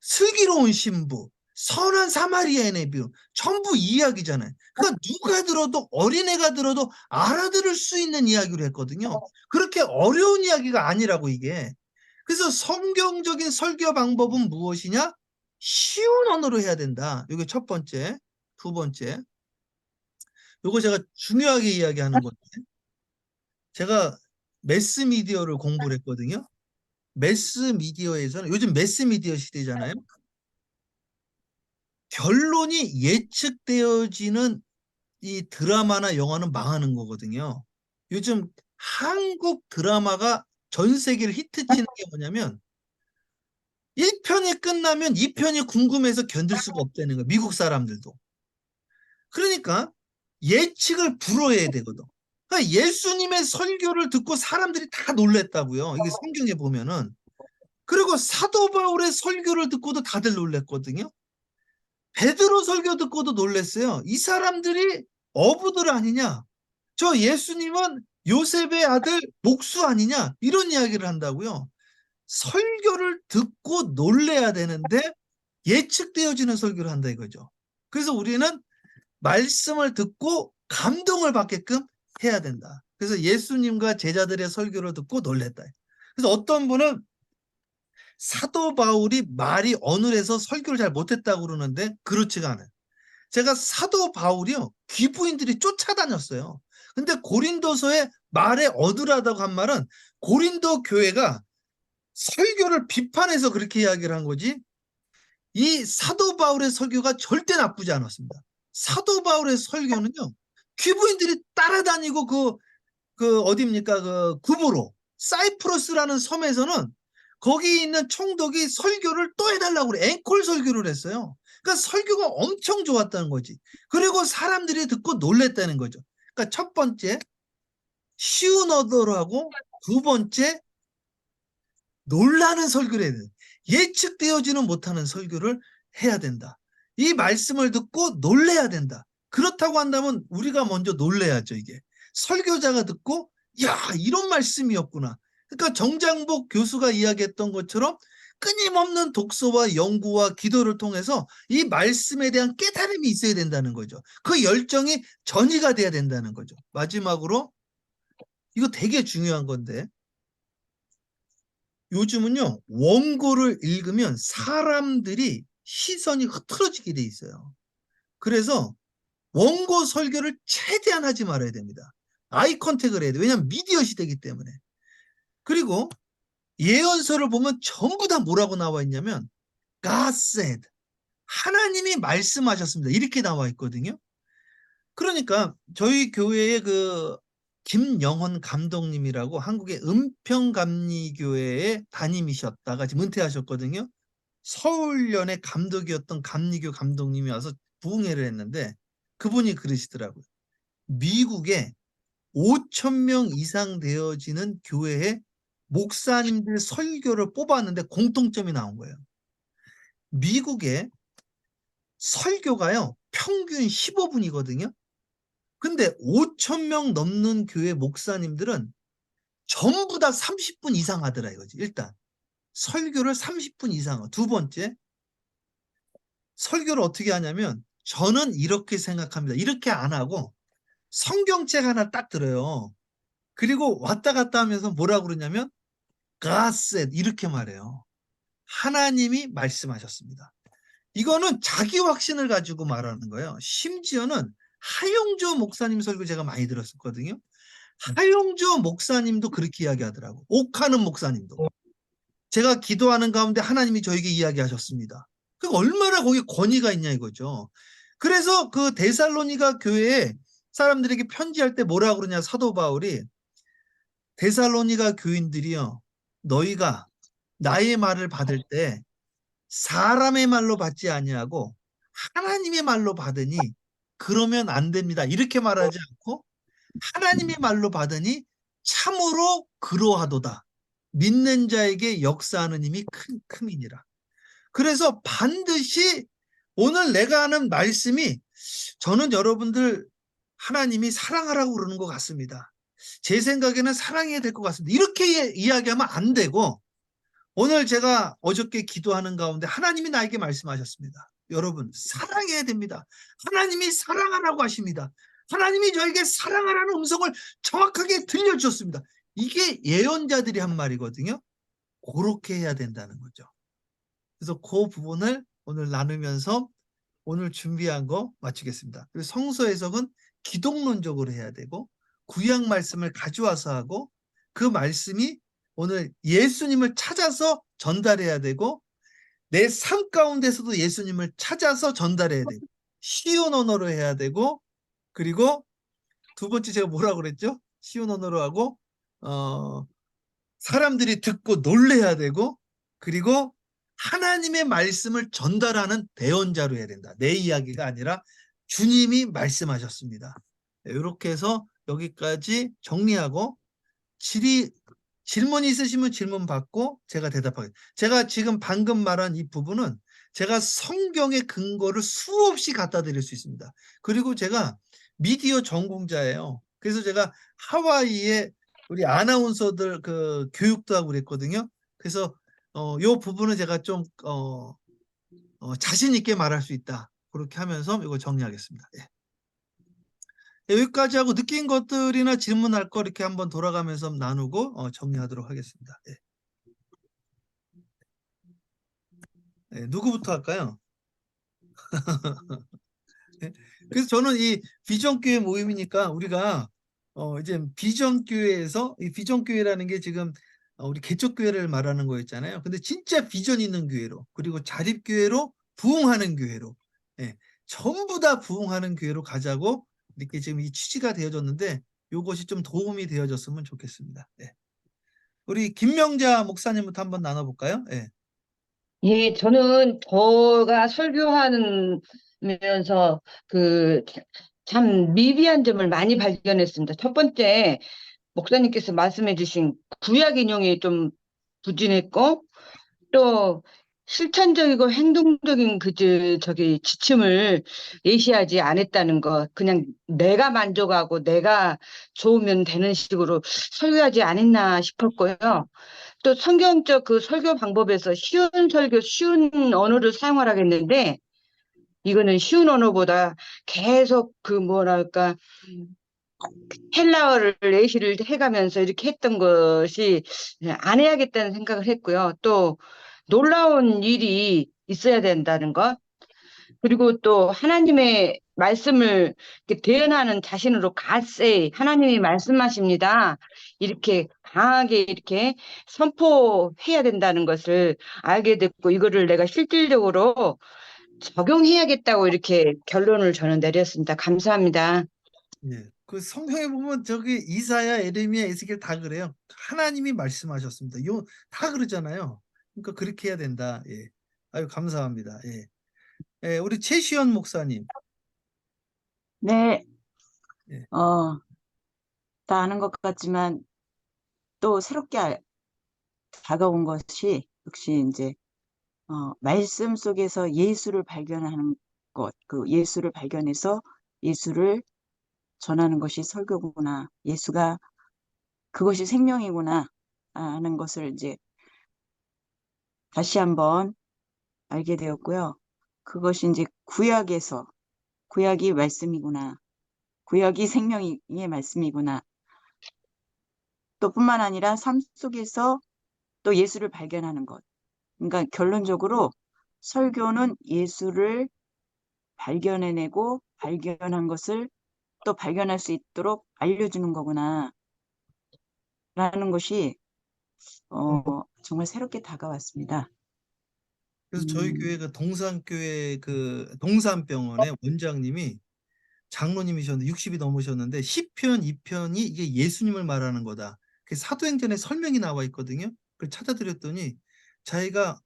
슬기로운 신부 선한 사마리아인의 비유 전부 이야기잖아요. 그러니까 누가 들어도 어린애가 들어도 알아들을 수 있는 이야기로 했거든요. 그렇게 어려운 이야기가 아니라고 이게. 그래서 성경적인 설교 방법은 무엇이냐? 쉬운 언어로 해야 된다. 이게 첫 번째. 두 번째. 요거 제가 중요하게 이야기하는 건데, 제가 매스미디어를 공부를 했거든요. 매스미디어에서는, 요즘 매스미디어 시대잖아요. 결론이 예측되어지는 이 드라마나 영화는 망하는 거거든요. 요즘 한국 드라마가 전 세계를 히트치는 게 뭐냐면 1편이 끝나면 2편이 궁금해서 견딜 수가 없다는 거예요. 미국 사람들도. 그러니까 예측을 불허해야 되거든. 그러니까 예수님의 설교를 듣고 사람들이 다 놀랬다고요. 이게 성경에 보면은. 그리고 사도 바울의 설교를 듣고도 다들 놀랬거든요. 베드로 설교 듣고도 놀랬어요. 이 사람들이 어부들 아니냐? 저 예수님은 요셉의 아들 목수 아니냐? 이런 이야기를 한다고요. 설교를 듣고 놀래야 되는데 예측되어지는 설교를 한다 이거죠. 그래서 우리는 말씀을 듣고 감동을 받게끔 해야 된다. 그래서 예수님과 제자들의 설교를 듣고 놀랬다. 그래서 어떤 분은 사도 바울이 말이 어눌해서 설교를 잘 못했다고 그러는데 그렇지가 않아요. 제가 사도 바울이요, 귀부인들이 쫓아다녔어요. 근데 고린도서에 말에 어눌하다고 한 말은 고린도 교회가 설교를 비판해서 그렇게 이야기를 한 거지, 이 사도 바울의 설교가 절대 나쁘지 않았습니다. 사도 바울의 설교는요, 귀부인들이 따라다니고 그 어디입니까? 그 구브로, 사이프러스라는 섬에서는 거기 있는 총독이 설교를 또 해달라고 그래. 앵콜 설교를 했어요. 그러니까 설교가 엄청 좋았다는 거지. 그리고 사람들이 듣고 놀랬다는 거죠. 그러니까 첫 번째, 쉬운 언어로 하고, 두 번째, 놀라는 설교를 해야 된다. 예측되어지는 못하는 설교를 해야 된다. 이 말씀을 듣고 놀래야 된다. 그렇다고 한다면 우리가 먼저 놀래야죠, 이게. 설교자가 듣고, 야, 이런 말씀이었구나. 그러니까 정장복 교수가 이야기했던 것처럼 끊임없는 독서와 연구와 기도를 통해서 이 말씀에 대한 깨달음이 있어야 된다는 거죠. 그 열정이 전이가 돼야 된다는 거죠. 마지막으로, 이거 되게 중요한 건데, 요즘은요, 원고를 읽으면 사람들이 시선이 흐트러지게 돼 있어요. 그래서 원고 설교를 최대한 하지 말아야 됩니다. 아이 컨택을 해야 돼요. 왜냐하면 미디어 시대이기 때문에. 그리고 예언서를 보면 전부 다 뭐라고 나와 있냐면 God said, 하나님이 말씀하셨습니다. 이렇게 나와 있거든요. 그러니까 저희 교회의 그 김영헌 감독님이라고 한국의 은평감리교회의 담임이셨다가 지금 은퇴하셨거든요. 서울연의 감독이었던 감리교 감독님이 와서 부흥회를 했는데 그분이 그러시더라고요. 미국에 5,000명 이상 되어지는 교회에 목사님들 설교를 뽑았는데 공통점이 나온 거예요. 미국에 설교가요, 평균 15분이거든요. 근데 5,000명 넘는 교회 목사님들은 전부 다 30분 이상 하더라 이거지. 일단 설교를 30분 이상. 두 번째, 설교를 어떻게 하냐면 저는 이렇게 생각합니다. 이렇게 안 하고 성경책 하나 딱 들어요. 그리고 왔다 갔다 하면서 뭐라고 그러냐면 God said, 이렇게 말해요. 하나님이 말씀하셨습니다. 이거는 자기 확신을 가지고 말하는 거예요. 심지어는 하용조 목사님 설교 제가 많이 들었었거든요. 하용조 목사님도 그렇게 이야기하더라고. 옥하는 목사님도. 제가 기도하는 가운데 하나님이 저에게 이야기하셨습니다. 그러니까 얼마나 거기에 권위가 있냐 이거죠. 그래서 그 데살로니가 교회에 사람들에게 편지할 때 뭐라고 그러냐, 사도 바울이 데살로니가 교인들이요, 너희가 나의 말을 받을 때 사람의 말로 받지 아니하고 하나님의 말로 받으니 그러면 안 됩니다. 이렇게 말하지 않고 하나님의 말로 받으니 참으로 그러하도다. 믿는 자에게 역사하는 힘이 큼이니라. 그래서 반드시 오늘 내가 하는 말씀이, 저는 여러분들 하나님이 사랑하라고 그러는 것 같습니다. 제 생각에는 사랑해야 될 것 같습니다. 이렇게 이야기하면 안 되고, 오늘 제가 어저께 기도하는 가운데 하나님이 나에게 말씀하셨습니다. 여러분, 사랑해야 됩니다. 하나님이 사랑하라고 하십니다. 하나님이 저에게 사랑하라는 음성을 정확하게 들려주셨습니다. 이게 예언자들이 한 말이거든요. 그렇게 해야 된다는 거죠. 그래서 그 부분을 오늘 나누면서 오늘 준비한 거 마치겠습니다. 그리고 성서 해석은 기독론적으로 해야 되고 구약 말씀을 가져와서 하고 그 말씀이 오늘 예수님을 찾아서 전달해야 되고 내 삶 가운데서도 예수님을 찾아서 전달해야 되고 쉬운 언어로 해야 되고 그리고 두 번째 제가 뭐라고 그랬죠? 쉬운 언어로 하고 사람들이 듣고 놀래야 되고 그리고 하나님의 말씀을 전달하는 대언자로 해야 된다. 내 이야기가 아니라 주님이 말씀하셨습니다. 이렇게 해서 여기까지 정리하고 질문이 있으시면 질문 받고 제가 대답하겠습니다. 제가 지금 방금 말한 이 부분은 제가 성경의 근거를 수없이 갖다 드릴 수 있습니다. 그리고 제가 미디어 전공자예요. 그래서 제가 하와이에 우리 아나운서들 그 교육도 하고 그랬거든요. 그래서 요 부분은 제가 좀 자신 있게 말할 수 있다. 그렇게 하면서 이거 정리하겠습니다. 예. 여기까지 하고 느낀 것들이나 질문할 거 이렇게 한번 돌아가면서 나누고 정리하도록 하겠습니다. 예. 예, 누구부터 할까요? 예. 그래서 저는 이 비전교회 모임이니까 우리가 이제 비전교회에서 이 비전교회라는 게 지금 우리 개척교회를 말하는 거였잖아요. 근데 진짜 비전 있는 교회로 그리고 자립교회로 부흥하는 교회로 전부 다 부흥하는 교회로 가자고 이렇게 지금 이 취지가 되어졌는데 이것이 좀 도움이 되어졌으면 좋겠습니다. 우리 김명자 목사님부터 한번 나눠볼까요? 예, 저는 제가 설교하면서 참 미비한 점을 많이 발견했습니다. 첫 번째, 목사님께서 말씀해 주신 구약 인용이 좀 부진했고, 또 실천적이고 행동적인 지침을 예시하지 않았다는 것, 그냥 내가 만족하고 내가 좋으면 되는 식으로 설교하지 않았나 싶었고요. 또 성경적 그 설교 방법에서 쉬운 설교, 쉬운 언어를 사용하라고 했는데, 이거는 쉬운 언어보다 계속 헬라어를 예시를 해가면서 이렇게 했던 것이 안 해야겠다는 생각을 했고요. 또 놀라운 일이 있어야 된다는 것, 그리고 또 하나님의 말씀을 이렇게 대언하는 자신으로 갓세 하나님이 말씀하십니다. 이렇게 강하게 이렇게 선포해야 된다는 것을 알게 됐고, 이거를 내가 실질적으로 적용해야겠다고 이렇게 결론을 저는 내렸습니다. 감사합니다. 그 성경에 보면 저기 이사야, 에레미야, 에스겔 다 그래요. 하나님이 말씀하셨습니다. 요 다 그러잖아요. 그러니까 그렇게 해야 된다. 아유 감사합니다. 우리 최시연 목사님. 네, 예. 다 아는 것 같지만 또 새롭게 다가온 것이 역시 이제 말씀 속에서 예수를 발견하는 것, 그 예수를 발견해서 예수를 전하는 것이 설교구나. 예수가 그것이 생명이구나 하는 것을 이제 다시 한번 알게 되었고요. 그것이 이제 구약이 말씀이구나. 구약이 생명의 말씀이구나. 또 뿐만 아니라 삶 속에서 또 예수를 발견하는 것. 그러니까 결론적으로 설교는 예수를 발견해내고 발견한 것을 또 발견할 수 있도록 알려주는 거구나 라는 것이 정말 새롭게 다가왔습니다. 그래서 저희 교회 그 동산교회 그 동산병원의 원장님이 장로님이셨는데 60이 넘으셨는데 10편, 2편이 이게 예수님을 말하는 거다. 그 사도행전에 설명이 나와 있거든요. 그걸 찾아드렸더니 자기가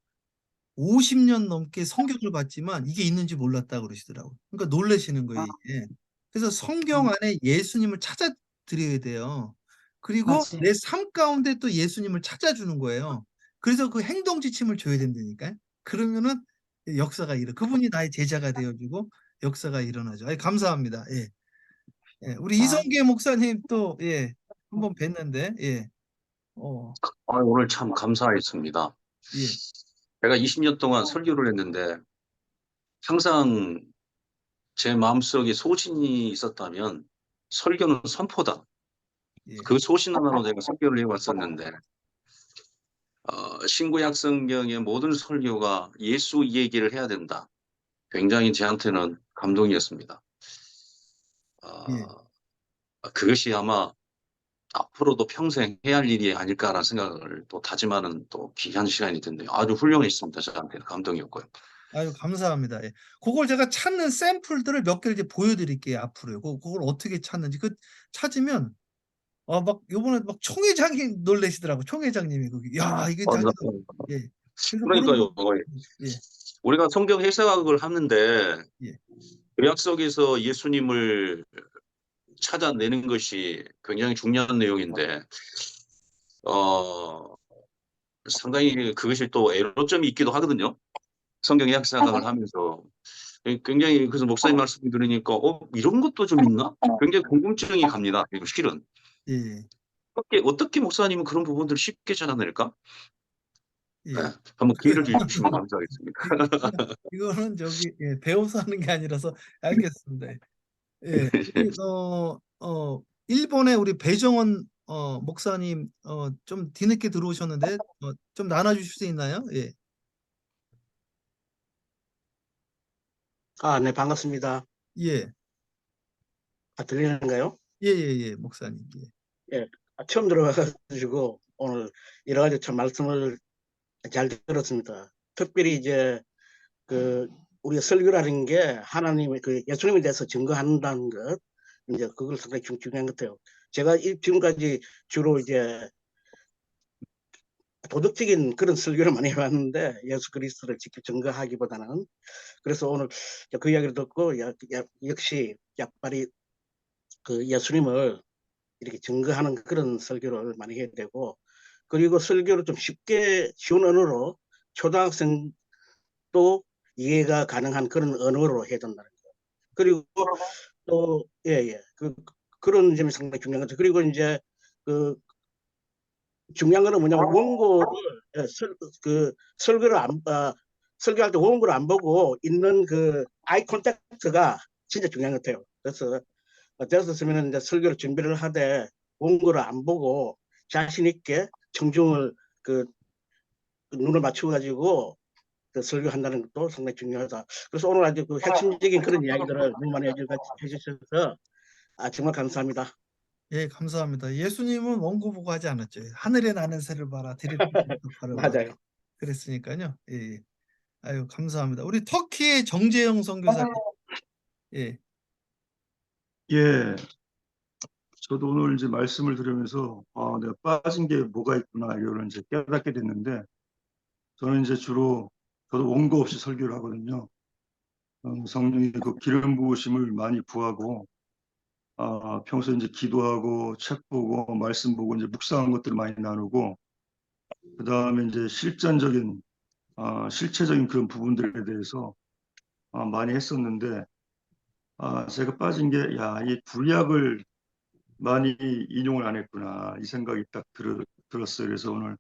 50년 넘게 성경을 봤지만 이게 있는지 몰랐다 그러시더라고요. 그러니까 놀라시는 거예요, 이게. 그래서 성경 안에 예수님을 찾아드려야 돼요. 그리고 맞아요. 내 삶 가운데 또 예수님을 찾아주는 거예요. 그래서 그 행동 지침을 줘야 된다니까요. 그러면은 역사가 그분이 나의 제자가 되어주고 역사가 일어나죠. 감사합니다. 우리 이성계 목사님 또 한번 뵀는데 오늘 참 감사했습니다. 제가 20년 동안 설교를 했는데 항상 제 마음속에 소신이 있었다면 설교는 선포다. 그 소신 하나로 내가 설교를 해왔었는데 신구약 성경의 모든 설교가 예수 얘기를 해야 된다. 굉장히 저한테는 감동이었습니다. 예. 그것이 아마 앞으로도 평생 해야 할 일이 아닐까라는 생각을 또 다짐하는 또 귀한 시간이 됐네요. 아주 훌륭했습니다. 저한테는 감동이었고요. 아유, 감사합니다. 예. 그걸 제가 찾는 샘플들을 몇 개를 이제 보여드릴게요, 앞으로요. 그걸 어떻게 찾는지. 찾으면, 막, 요번에 막 총회장님 놀라시더라고. 총회장님이 거기. 야, 이게 자기도, 예. 그래서 그런 그러니까요. 거, 예, 우리가 성경 해석학을 하는데 예. 구약 속에서 예수님을 찾아내는 것이 굉장히 중요한 내용인데 상당히 그것이 또 애로점이 있기도 하거든요. 성경 해석학을 하면서 굉장히 그래서 목사님 말씀 들으니까 이런 것도 좀 있나? 굉장히 궁금증이 갑니다. 이거 실은 예, 어떻게 목사님은 그런 부분들을 쉽게 찾아낼까? 예. 네, 한번 기회를 주시면 감사하겠습니다. 이거는 예, 배워서 하는 게 아니라서 알겠습니다. 예. 일본에 우리 배정원 목사님 좀 뒤늦게 들어오셨는데 좀 나눠주실 수 있나요? 예. 네, 반갑습니다. 예. 들리는가요? 예, 예, 예, 목사님. 예. 예, 처음 들어가가지고 오늘 여러 가지 참 말씀을 잘 들었습니다. 특별히 이제 우리가 설교라는 게 하나님의 예수님에 대해서 증거한다는 것, 이제 그걸 상당히 중요한 것 같아요. 제가 지금까지 주로 이제 도덕적인 그런 설교를 많이 해왔는데 예수 그리스도를 직접 증거하기보다는, 그래서 오늘 그 이야기를 듣고 역시 약발이 예수님을 이렇게 증거하는 그런 설교를 많이 해야 되고, 그리고 설교를 좀 쉽게 쉬운 언어로 초등학생도 이해가 가능한 그런 언어로 해야 된다는 거. 그리고 또 그런 점이 상당히 중요한 거죠. 그리고 이제 중요한 거는 뭐냐면 원고를 설교를 설교할 때 원고를 안 보고 있는 아이 콘택트가 진짜 중요한 것 같아요. 그래서 되었으면 이제 설교를 준비를 하되 원고를 안 보고 자신 있게 청중을 눈을 맞추어 가지고 설교한다는 것도 상당히 중요하다. 그래서 오늘 아주 핵심적인 그런 이야기들을 너무 많이 해주셔서 정말 감사합니다. 예, 감사합니다. 예수님은 원고 보고 하지 않았죠. 하늘에 나는 새를 봐라, 들에 바라. 맞아요. 그랬으니까요. 예, 예. 아유, 감사합니다. 우리 터키의 정재영 선교사님. 예. 예, 저도 오늘 이제 말씀을 들으면서 내가 빠진 게 뭐가 있구나 이거를 이제 깨닫게 됐는데, 저는 이제 주로 저도 원고 없이 설교를 하거든요. 성령의 그 기름 부으심을 많이 구하고 평소에 이제 기도하고 책 보고 말씀 보고 이제 묵상한 것들을 많이 나누고, 그 다음에 이제 실전적인 실체적인 그런 부분들에 대해서 많이 했었는데, 제가 빠진 게 이 구약을 많이 인용을 안 했구나 이 생각이 딱 들었어요. 그래서 오늘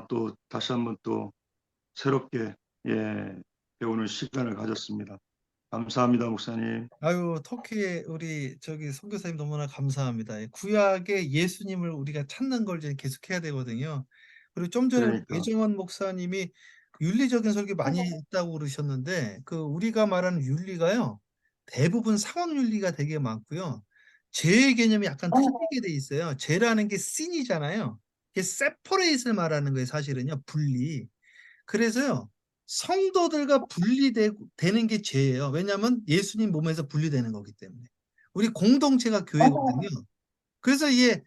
또 다시 한번 또 새롭게 배우는 시간을 가졌습니다. 감사합니다, 목사님. 아유, 터키의 우리 선교사님 너무나 감사합니다. 예, 구약의 예수님을 우리가 찾는 걸 이제 계속해야 되거든요. 그리고 좀 전에 그러니까. 배정원 목사님이 윤리적인 설교 많이 했다고 그러셨는데 우리가 말하는 윤리가요, 대부분 상황 윤리가 되게 많고요. 죄의 개념이 약간 틀리게 돼 있어요. 죄라는 게 씬이잖아요. 이게 세퍼레이트를 말하는 거예요, 사실은요. 분리. 그래서요, 성도들과 분리되는 게 죄예요. 왜냐하면 예수님 몸에서 분리되는 거기 때문에. 우리 공동체가 교회거든요. 그래서 이게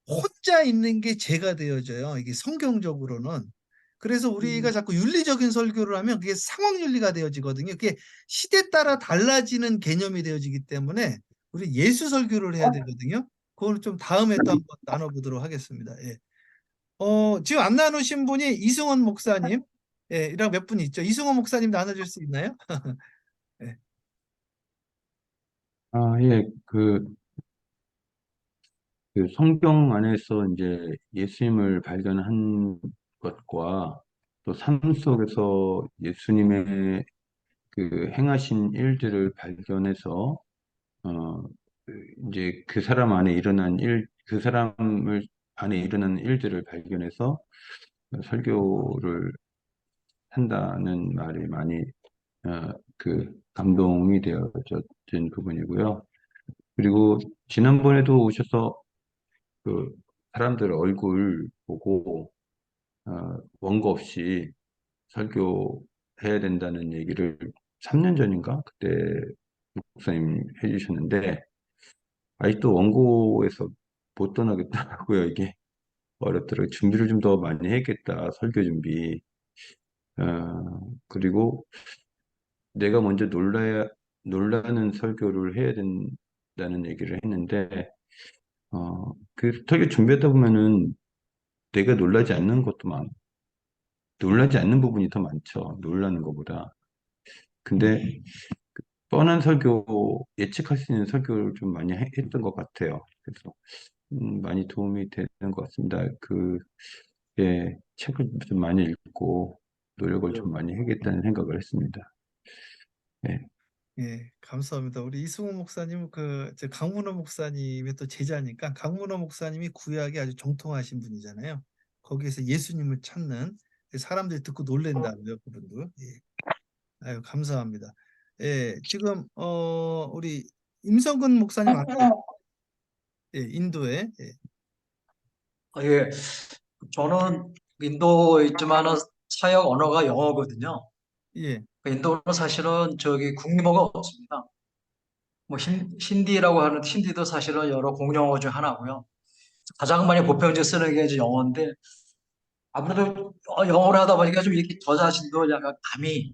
혼자 있는 게 죄가 되어져요. 이게 성경적으로는. 그래서 우리가 자꾸 윤리적인 설교를 하면 그게 상황 윤리가 되어지거든요. 그게 시대 따라 달라지는 개념이 되어지기 때문에 우리 예수 설교를 해야 되거든요. 그걸 좀 다음에 또 한번 나눠보도록 하겠습니다. 예. 지금 안 나누신 분이 이승원 목사님, 예, 이랑 몇 분 있죠. 이승원 목사님 나눠줄 수 있나요? 예. 예, 그 성경 안에서 이제 예수님을 발견한 것과 또 삶 속에서 예수님의 그 행하신 일들을 발견해서 이제 그 사람 안에 일어난 그 사람을 안에 일어난 일들을 발견해서 설교를 한다는 말이 많이 감동이 되어진 부분이고요. 그리고 지난번에도 오셔서 그 사람들 얼굴 보고 원고 없이 설교해야 된다는 얘기를 3년 전인가 그때 목사님 해주셨는데 아직도 원고에서 못 떠나겠더라고요. 이게 어렵더라고요. 준비를 좀 더 많이 해야겠다. 설교 준비. 그리고 내가 먼저 놀라는 설교를 해야 된다는 얘기를 했는데 그 설교 준비하다 보면은 내가 놀라지 않는 부분이 더 많죠. 놀라는 것보다. 근데 뻔한 설교, 예측할 수 있는 설교를 좀 많이 했던 것 같아요. 그래서 많이 도움이 되는 것 같습니다. 예, 책을 좀 많이 읽고 노력을 좀 많이 하겠다는 생각을 했습니다. 예. 예, 감사합니다. 우리 이승호 목사님, 저 강문호 목사님의 또 제자니까 강문호 목사님이 구약에 아주 정통하신 분이잖아요. 거기에서 예수님을 찾는 사람들이 듣고 놀랜다고요, 그분도. 예. 아유, 감사합니다. 예, 지금 우리 임성근 목사님 아세요? 예, 인도에. 예, 예, 저는 인도에 있지만은 사역 언어가 영어거든요. 예, 인도는 사실은 저기 국립어가 없습니다. 뭐 힌디라고 하는 힌디도 사실은 여러 공용어 중 하나고요. 가장 많이 보편적으로 쓰는 게 이제 영어인데 아무래도 영어를 하다 보니까 좀 이렇게 저 자신도 약간 감이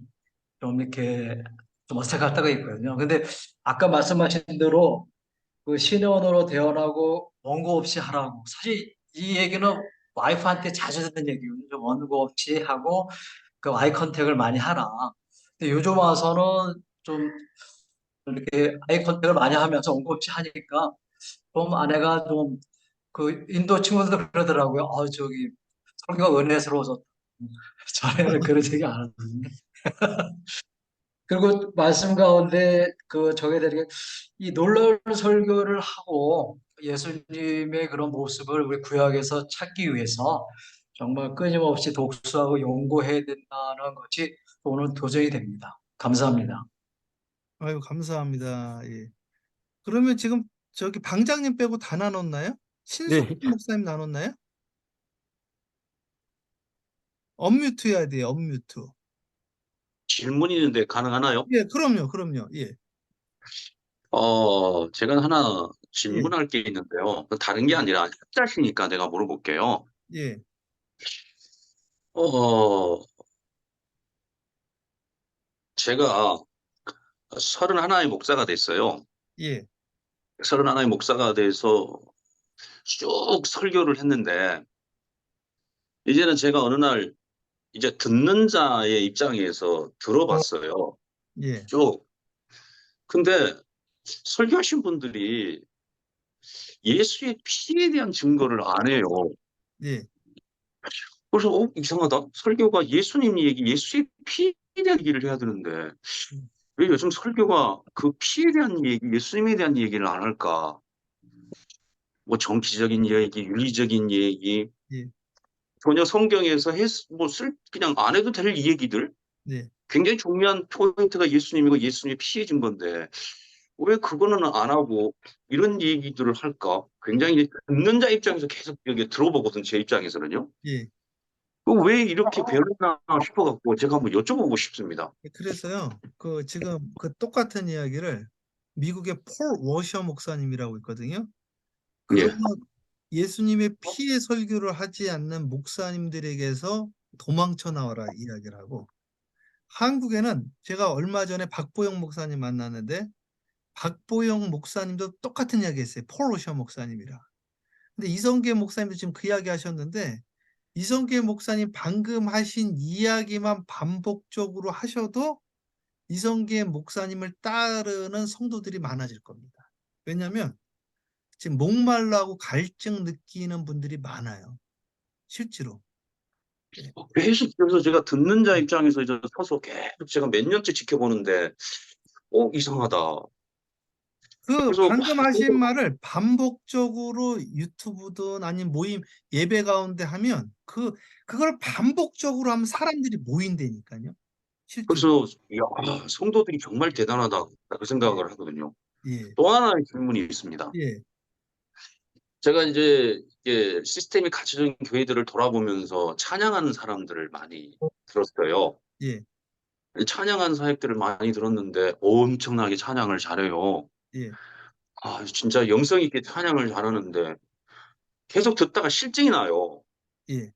좀 이렇게 좀 어색할 때가 있거든요. 근데 아까 말씀하신 대로 그 신의 언어로 대언하고 원고 없이 하라고. 사실 이 얘기는 와이프한테 자주 듣는 얘기거든요. 좀 원고 없이 하고 그 아이 컨택을 많이 하라. 근데 요즘 와서는 좀 이렇게 아이 컨택을 많이 하면서 원고 없이 하니까 좀 아내가 좀 그 인도 친구들도 그러더라고요. 저기 설교가 은혜스러워졌다. 전에는 그런 얘기 안 하는데. 그리고 말씀 가운데 그 저게 되게 이 놀라운 설교를 하고 예수님의 그런 모습을 우리 구약에서 찾기 위해서 정말 끊임없이 독수하고 연구해야 된다는 것이 오늘 도전이 됩니다. 감사합니다. 아유, 감사합니다. 예. 그러면 지금 저기 방장님 빼고 다 나눴나요? 신숙 네. 목사님 나눴나요? 언뮤트 해야 돼요, 언뮤트. 질문이 있는데 가능하나요? 예, 그럼요. 예, 제가 하나 예, 질문할 게 있는데요. 다른 게 아니라 학자시니까 내가 물어볼게요. 예, 어, 제가 31의 목사가 됐어요. 예, 31의 목사가 돼서 쭉 설교를 했는데, 이제는 제가 어느 날 이제 듣는 자의 입장에서 들어봤어요. 예, 쭉. 근데 설교하신 분들이 예수의 피에 대한 증거를 안 해요. 예, 그래서 이상하다. 설교가 예수님 얘기, 예수의 피에 대한 얘기를 해야 되는데 왜 요즘 설교가 그 피에 대한 얘기, 예수님에 대한 얘기를 안 할까? 뭐 정치적인 얘기, 윤리적인 얘기, 예, 전혀 성경에서 그냥 안 해도 될 얘기들? 네. 굉장히 중요한 포인트가 예수님이고 예수님의 피해 준 건데 왜 그거는 안 하고 이런 얘기들을 할까? 굉장히 듣는 자 입장에서 계속 여기 들어보거든, 제 입장에서는요. 예. 왜 이렇게 변했나 싶어갖고 제가 한번 여쭤보고 싶습니다. 그래서요, 지금 똑같은 이야기를 미국의 폴 워셔 목사님이라고 있거든요. 예. 그런 예수님의 피의 설교를 하지 않는 목사님들에게서 도망쳐 나와라 이야기를 하고, 한국에는 제가 얼마 전에 박보영 목사님 만났는데 박보영 목사님도 똑같은 이야기 했어요. 폴 워셔 목사님이랑. 근데 이성계 목사님도 지금 그 이야기 하셨는데, 이성계 목사님 방금 하신 이야기만 반복적으로 하셔도 이성계 목사님을 따르는 성도들이 많아질 겁니다. 왜냐하면 지금 목말라하고 갈증 느끼는 분들이 많아요. 실제로. 예. 계속 그래서 제가 듣는 자 입장에서 이제 서서 계속 제가 몇 년째 지켜보는데, 이상하다. 그래서 방금 하신 말을 반복적으로 유튜브든 아니면 모임 예배 가운데 하면 그걸 반복적으로 하면 사람들이 모인다니까요. 실제로. 그래서 야, 성도들이 정말 대단하다 그 생각을 하거든요. 예. 또 하나의 질문이 있습니다. 예. 제가 이제 이게 시스템이 갖춰진 교회들을 돌아보면서 찬양하는 사람들을 많이 들었어요. 예. 찬양하는 사역들을 많이 들었는데 엄청나게 찬양을 잘해요. 예. 아, 진짜 영성 있게 찬양을 잘하는데 계속 듣다가 실증이 나요. 예.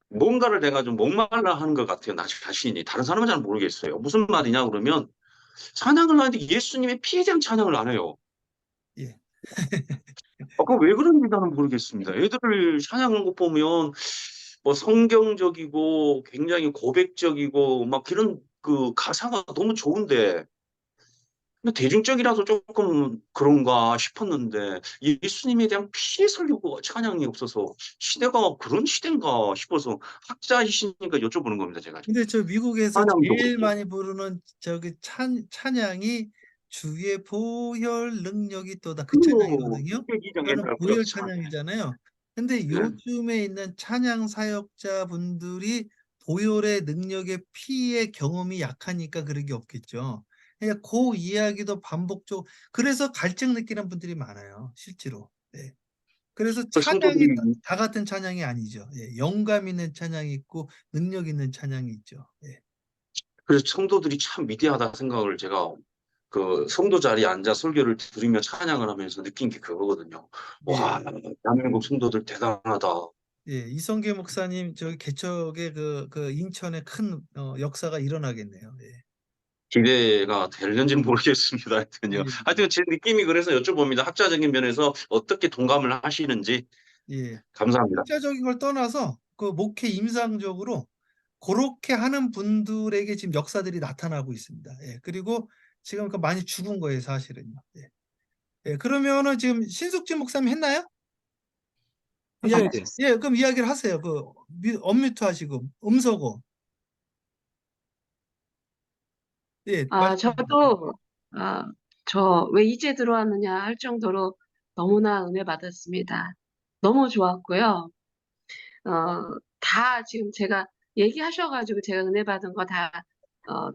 뭔가를 내가 좀 목말라 하는 것 같아요. 나 자신이. 다른 사람은 잘 모르겠어요. 무슨 말이냐 그러면 찬양을 하는데 예수님의 피에 대한 찬양을 안 해요. 예. 그거 왜 그런지 나는 모르겠습니다. 애들을 찬양하는 거 보면 뭐 성경적이고 굉장히 고백적이고 막 그런 그 가사가 너무 좋은데 근데 대중적이라서 조금 그런가 싶었는데 예수님에 대한 피의 설교가 찬양이 없어서 시대가 그런 시대인가 싶어서 학자이시니까 여쭤보는 겁니다, 제가. 근데 저 미국에서 찬양도 제일 그렇고. 많이 부르는 저기 찬양이 주의 보혈 능력이 또다 그 찬양이거든요. 그거는 보혈 찬양이잖아요. 근데 요즘에 있는 찬양 사역자분들이 보혈의 능력의 피의 경험이 약하니까 그런 게 없겠죠. 그러니까 그 이야기도 반복적으로 그래서 갈증 느끼는 분들이 많아요. 실제로. 네. 그래서 그 찬양이 성도들이 다 같은 찬양이 아니죠. 예, 영감 있는 찬양이 있고 능력 있는 찬양이 있죠. 예. 그래서 성도들이 참 위대하다 생각을 제가 그 성도 자리에 앉아 설교를 들으며 찬양을 하면서 느낀 게 그거거든요. 와, 대한민국 성도들 대단하다. 예, 이성계 목사님 저기 개척의 그 인천에 큰 역사가 일어나겠네요. 예. 기대가 되는지는 모르겠습니다. 하여튼요. 예. 하여튼 제 느낌이 그래서 여쭤봅니다. 학자적인 면에서 어떻게 동감을 하시는지. 예. 감사합니다. 학자적인 걸 떠나서 그 목회 임상적으로 그렇게 하는 분들에게 지금 역사들이 나타나고 있습니다. 예. 그리고 지금 그 많이 죽은 거예요, 사실은요. 예. 예. 그러면은 지금 신숙진 목사님 했나요? 하셔야 돼요. 예, 그럼 이야기를 하세요. 언뮤트 하시고 음소거. 예, 저도 저 왜 이제 들어왔느냐 할 정도로 너무나 은혜 받았습니다. 너무 좋았고요. 다 지금 제가 얘기하셔가지고 제가 은혜 받은 거 다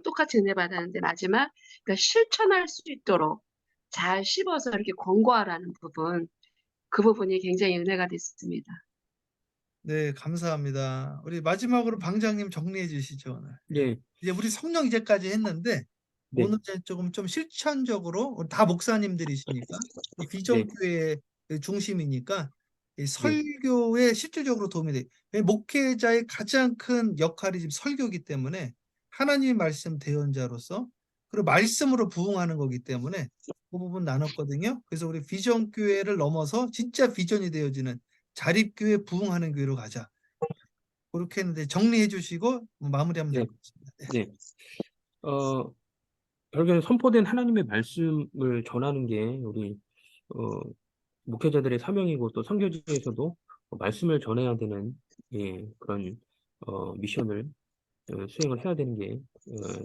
똑같이 은혜 받았는데 마지막 그러니까 실천할 수 있도록 잘 씹어서 이렇게 권고하라는 부분 그 부분이 굉장히 은혜가 됐습니다. 네, 감사합니다. 우리 마지막으로 방장님 정리해 주시죠, 오늘. 예. 이제 우리 성령 이제까지 했는데 네. 오늘 이제 좀 실천적으로 우리 다 목사님들이시니까 이 비전교회 중심이니까 이 설교에 실질적으로 도움이 돼. 목회자의 가장 큰 역할이 지금 설교이기 때문에 하나님의 말씀 대언자로서 그리고 말씀으로 부응하는 거기 때문에 그 부분 나눴거든요. 그래서 우리 비전교회를 넘어서 진짜 비전이 되어지는 자립교회 부응하는 교회로 가자. 그렇게 했는데 정리해 주시고 마무리하면 될 것 같습니다. 네. 네. 결국에는 선포된 하나님의 말씀을 전하는 게 우리 목회자들의 사명이고 또 선교지에서도 말씀을 전해야 되는 그런 미션을 수행을 해야 되는 게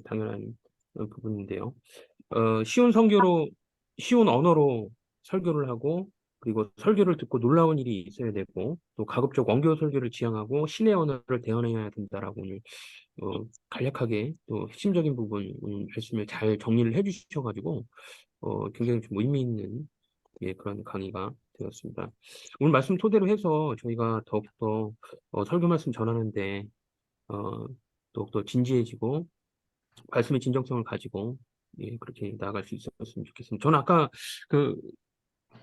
당연한 부분인데요. 쉬운 선교로 쉬운 언어로 설교를 하고 그리고 설교를 듣고 놀라운 일이 있어야 되고 또 가급적 원교 설교를 지향하고 신의 언어를 대언해야 된다라고 오늘 간략하게 또 핵심적인 부분 말씀을 잘 정리를 해주셔가지고 굉장히 좀 의미 있는 그런 강의가 되었습니다. 오늘 말씀 토대로 해서 저희가 더욱더 설교 말씀 전하는데 더욱더 진지해지고 말씀의 진정성을 가지고 그렇게 나아갈 수 있었으면 좋겠습니다. 저는 아까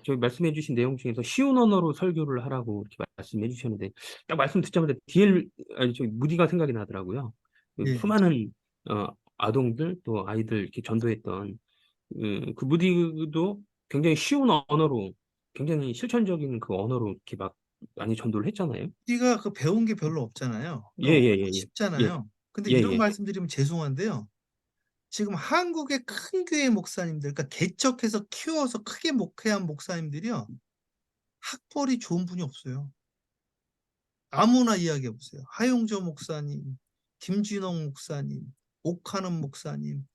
저희 말씀해 주신 내용 중에서 쉬운 언어로 설교를 하라고 이렇게 말씀해 주셨는데 딱 말씀 듣자마자 무디가 생각이 나더라고요. 수많은 아동들 또 아이들 이렇게 전도했던 그 무디도 굉장히 쉬운 언어로 굉장히 실천적인 그 언어로 이렇게 막 많이 전도를 했잖아요. 우리가 배운 게 별로 없잖아요. 쉽잖아요. 근데 이런 말씀드리면 죄송한데요. 지금 한국의 큰 교회 목사님들, 그러니까 개척해서 키워서 크게 목회한 목사님들이요. 학벌이 좋은 분이 없어요. 아무나 이야기해 보세요. 하용조 목사님, 김진홍 목사님, 옥하는 목사님,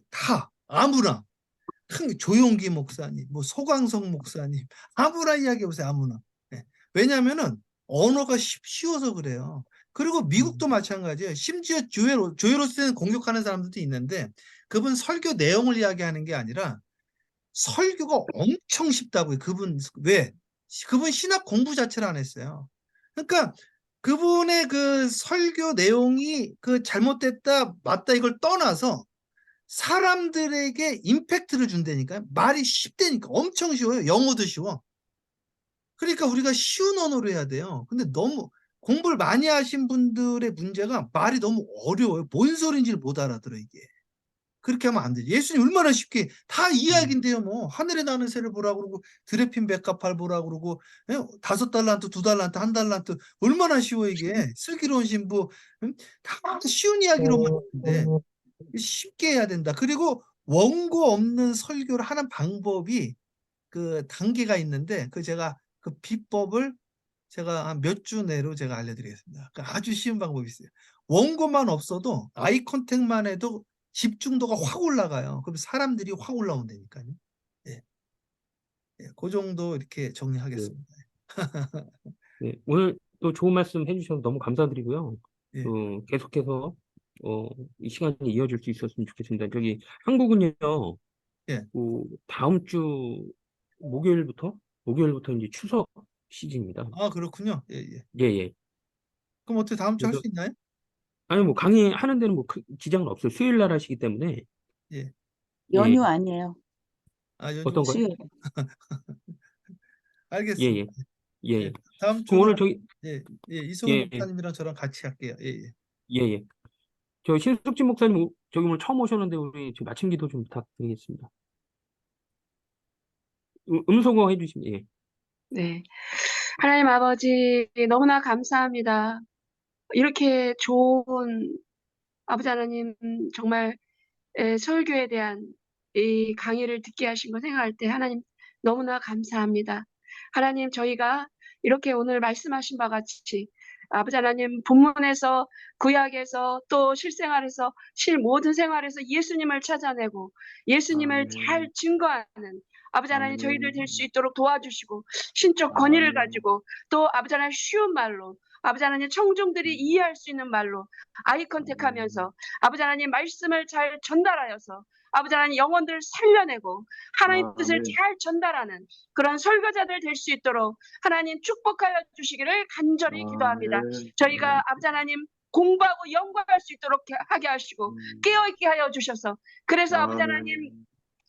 다 아무나. 조용기 목사님, 뭐 소광성 목사님, 아무나 이야기해보세요, 아무나. 예. 왜냐하면은 언어가 쉬워서 그래요. 그리고 미국도 마찬가지예요. 심지어 조엘 오스틴을 공격하는 사람들도 있는데 그분 설교 내용을 이야기하는 게 아니라 설교가 엄청 쉽다고요. 왜? 그분 신학 공부 자체를 안 했어요. 그러니까 그분의 그 설교 내용이 그 잘못됐다, 맞다 이걸 떠나서 사람들에게 임팩트를 준다니까요. 말이 쉽다니까. 엄청 쉬워요. 영어도 쉬워. 그러니까 우리가 쉬운 언어로 해야 돼요. 근데 너무 공부를 많이 하신 분들의 문제가 말이 너무 어려워요. 뭔 소리인지를 못 알아들어 이게. 그렇게 하면 안 되지. 예수님 얼마나 쉽게 다 이야기인데요. 뭐 하늘에 나는 새를 보라고 그러고 드레핀 백합화 보라고 그러고 5달란트, 2달란트, 1달란트 얼마나 쉬워 이게. 슬기로운 신부 다 쉬운 이야기로만 하는데 쉽게 해야 된다. 그리고 원고 없는 설교를 하는 방법이 그 단계가 있는데 제가 그 비법을 제가 한 몇 주 내로 제가 알려드리겠습니다. 아주 쉬운 방법이 있어요. 원고만 없어도 아이 컨택만 해도 집중도가 확 올라가요. 그럼 사람들이 확 올라온다니까요. 예. 예, 그 정도 이렇게 정리하겠습니다. 네, 오늘 또 좋은 말씀 해주셔서 너무 감사드리고요. 예. 계속해서 이 시간이 이어질 수 있었으면 좋겠습니다. 저기 한국은요, 예. 다음 주 목요일부터 이제 추석 시즌입니다. 아, 그렇군요. 예, 예. 예, 예. 그럼 어떻게 다음 주 할 그래서 수 있나요? 아니 뭐 강의하는 데는 뭐 지장은 없어요. 수요일 날 하시기 때문에. 예. 연휴 아니에요. 아, 연휴. 어떤 거요? 수요일. 예, 알겠습니다. 예, 예, 예. 예. 다음 그럼 오늘 주는 저기 이소은 예, 목사님이랑 저랑 같이 할게요. 예, 예. 예, 예. 저 신숙진 목사님 저기 오늘 처음 오셨는데 우리 지금 마침 기도 좀 부탁드리겠습니다. 음소거 해주시면 예. 네. 하나님 아버지, 너무나 감사합니다. 이렇게 좋은 아버지 하나님, 정말 설교에 대한 이 강의를 듣게 하신 거 생각할 때 하나님 너무나 감사합니다. 하나님, 저희가 이렇게 오늘 말씀하신 바 같이 아버지 하나님 본문에서 구약에서 또 실생활에서 모든 생활에서 예수님을 찾아내고 예수님을 잘 증거하는 아버지 하나님 저희들 될 수 있도록 도와주시고 신적 권위를 가지고 또 아버지 하나님 쉬운 말로 아버지 하나님 청중들이 이해할 수 있는 말로 아이 컨택하면서 아버지 하나님 말씀을 잘 전달하여서 아버지 하나님 영혼들을 살려내고 하나님 뜻을 잘 전달하는 그런 설교자들 될 수 있도록 하나님 축복하여 주시기를 간절히 기도합니다. 저희가 아버지 하나님 공부하고 연구할 수 있도록 하게 하시고 깨어있게 하여 주셔서 그래서 아버지 하나님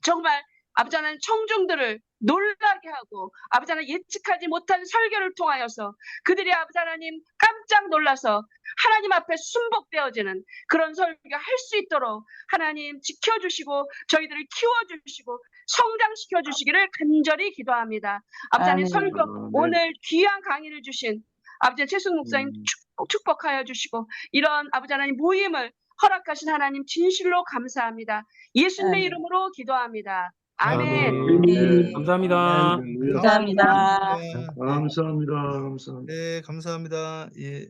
정말 아버지 하나님 청중들을 놀라게 하고 아버지 하나님 예측하지 못한 설교를 통하여서 그들이 아버지 하나님 깜짝 놀라서 하나님 앞에 순복되어지는 그런 설교 할 수 있도록 하나님 지켜주시고 저희들을 키워주시고 성장시켜 주시기를 간절히 기도합니다. 아버지 하나님 설교 오늘 귀한 강의를 주신 아버지 최승 목사님 축복하여 주시고 이런 아버지 하나님 모임을 허락하신 하나님 진실로 감사합니다. 예수님의 이름으로 기도합니다. 아멘. 네. 감사합니다. 감사합니다. 감사합니다. 감사합니다. 네, 감사합니다. 예.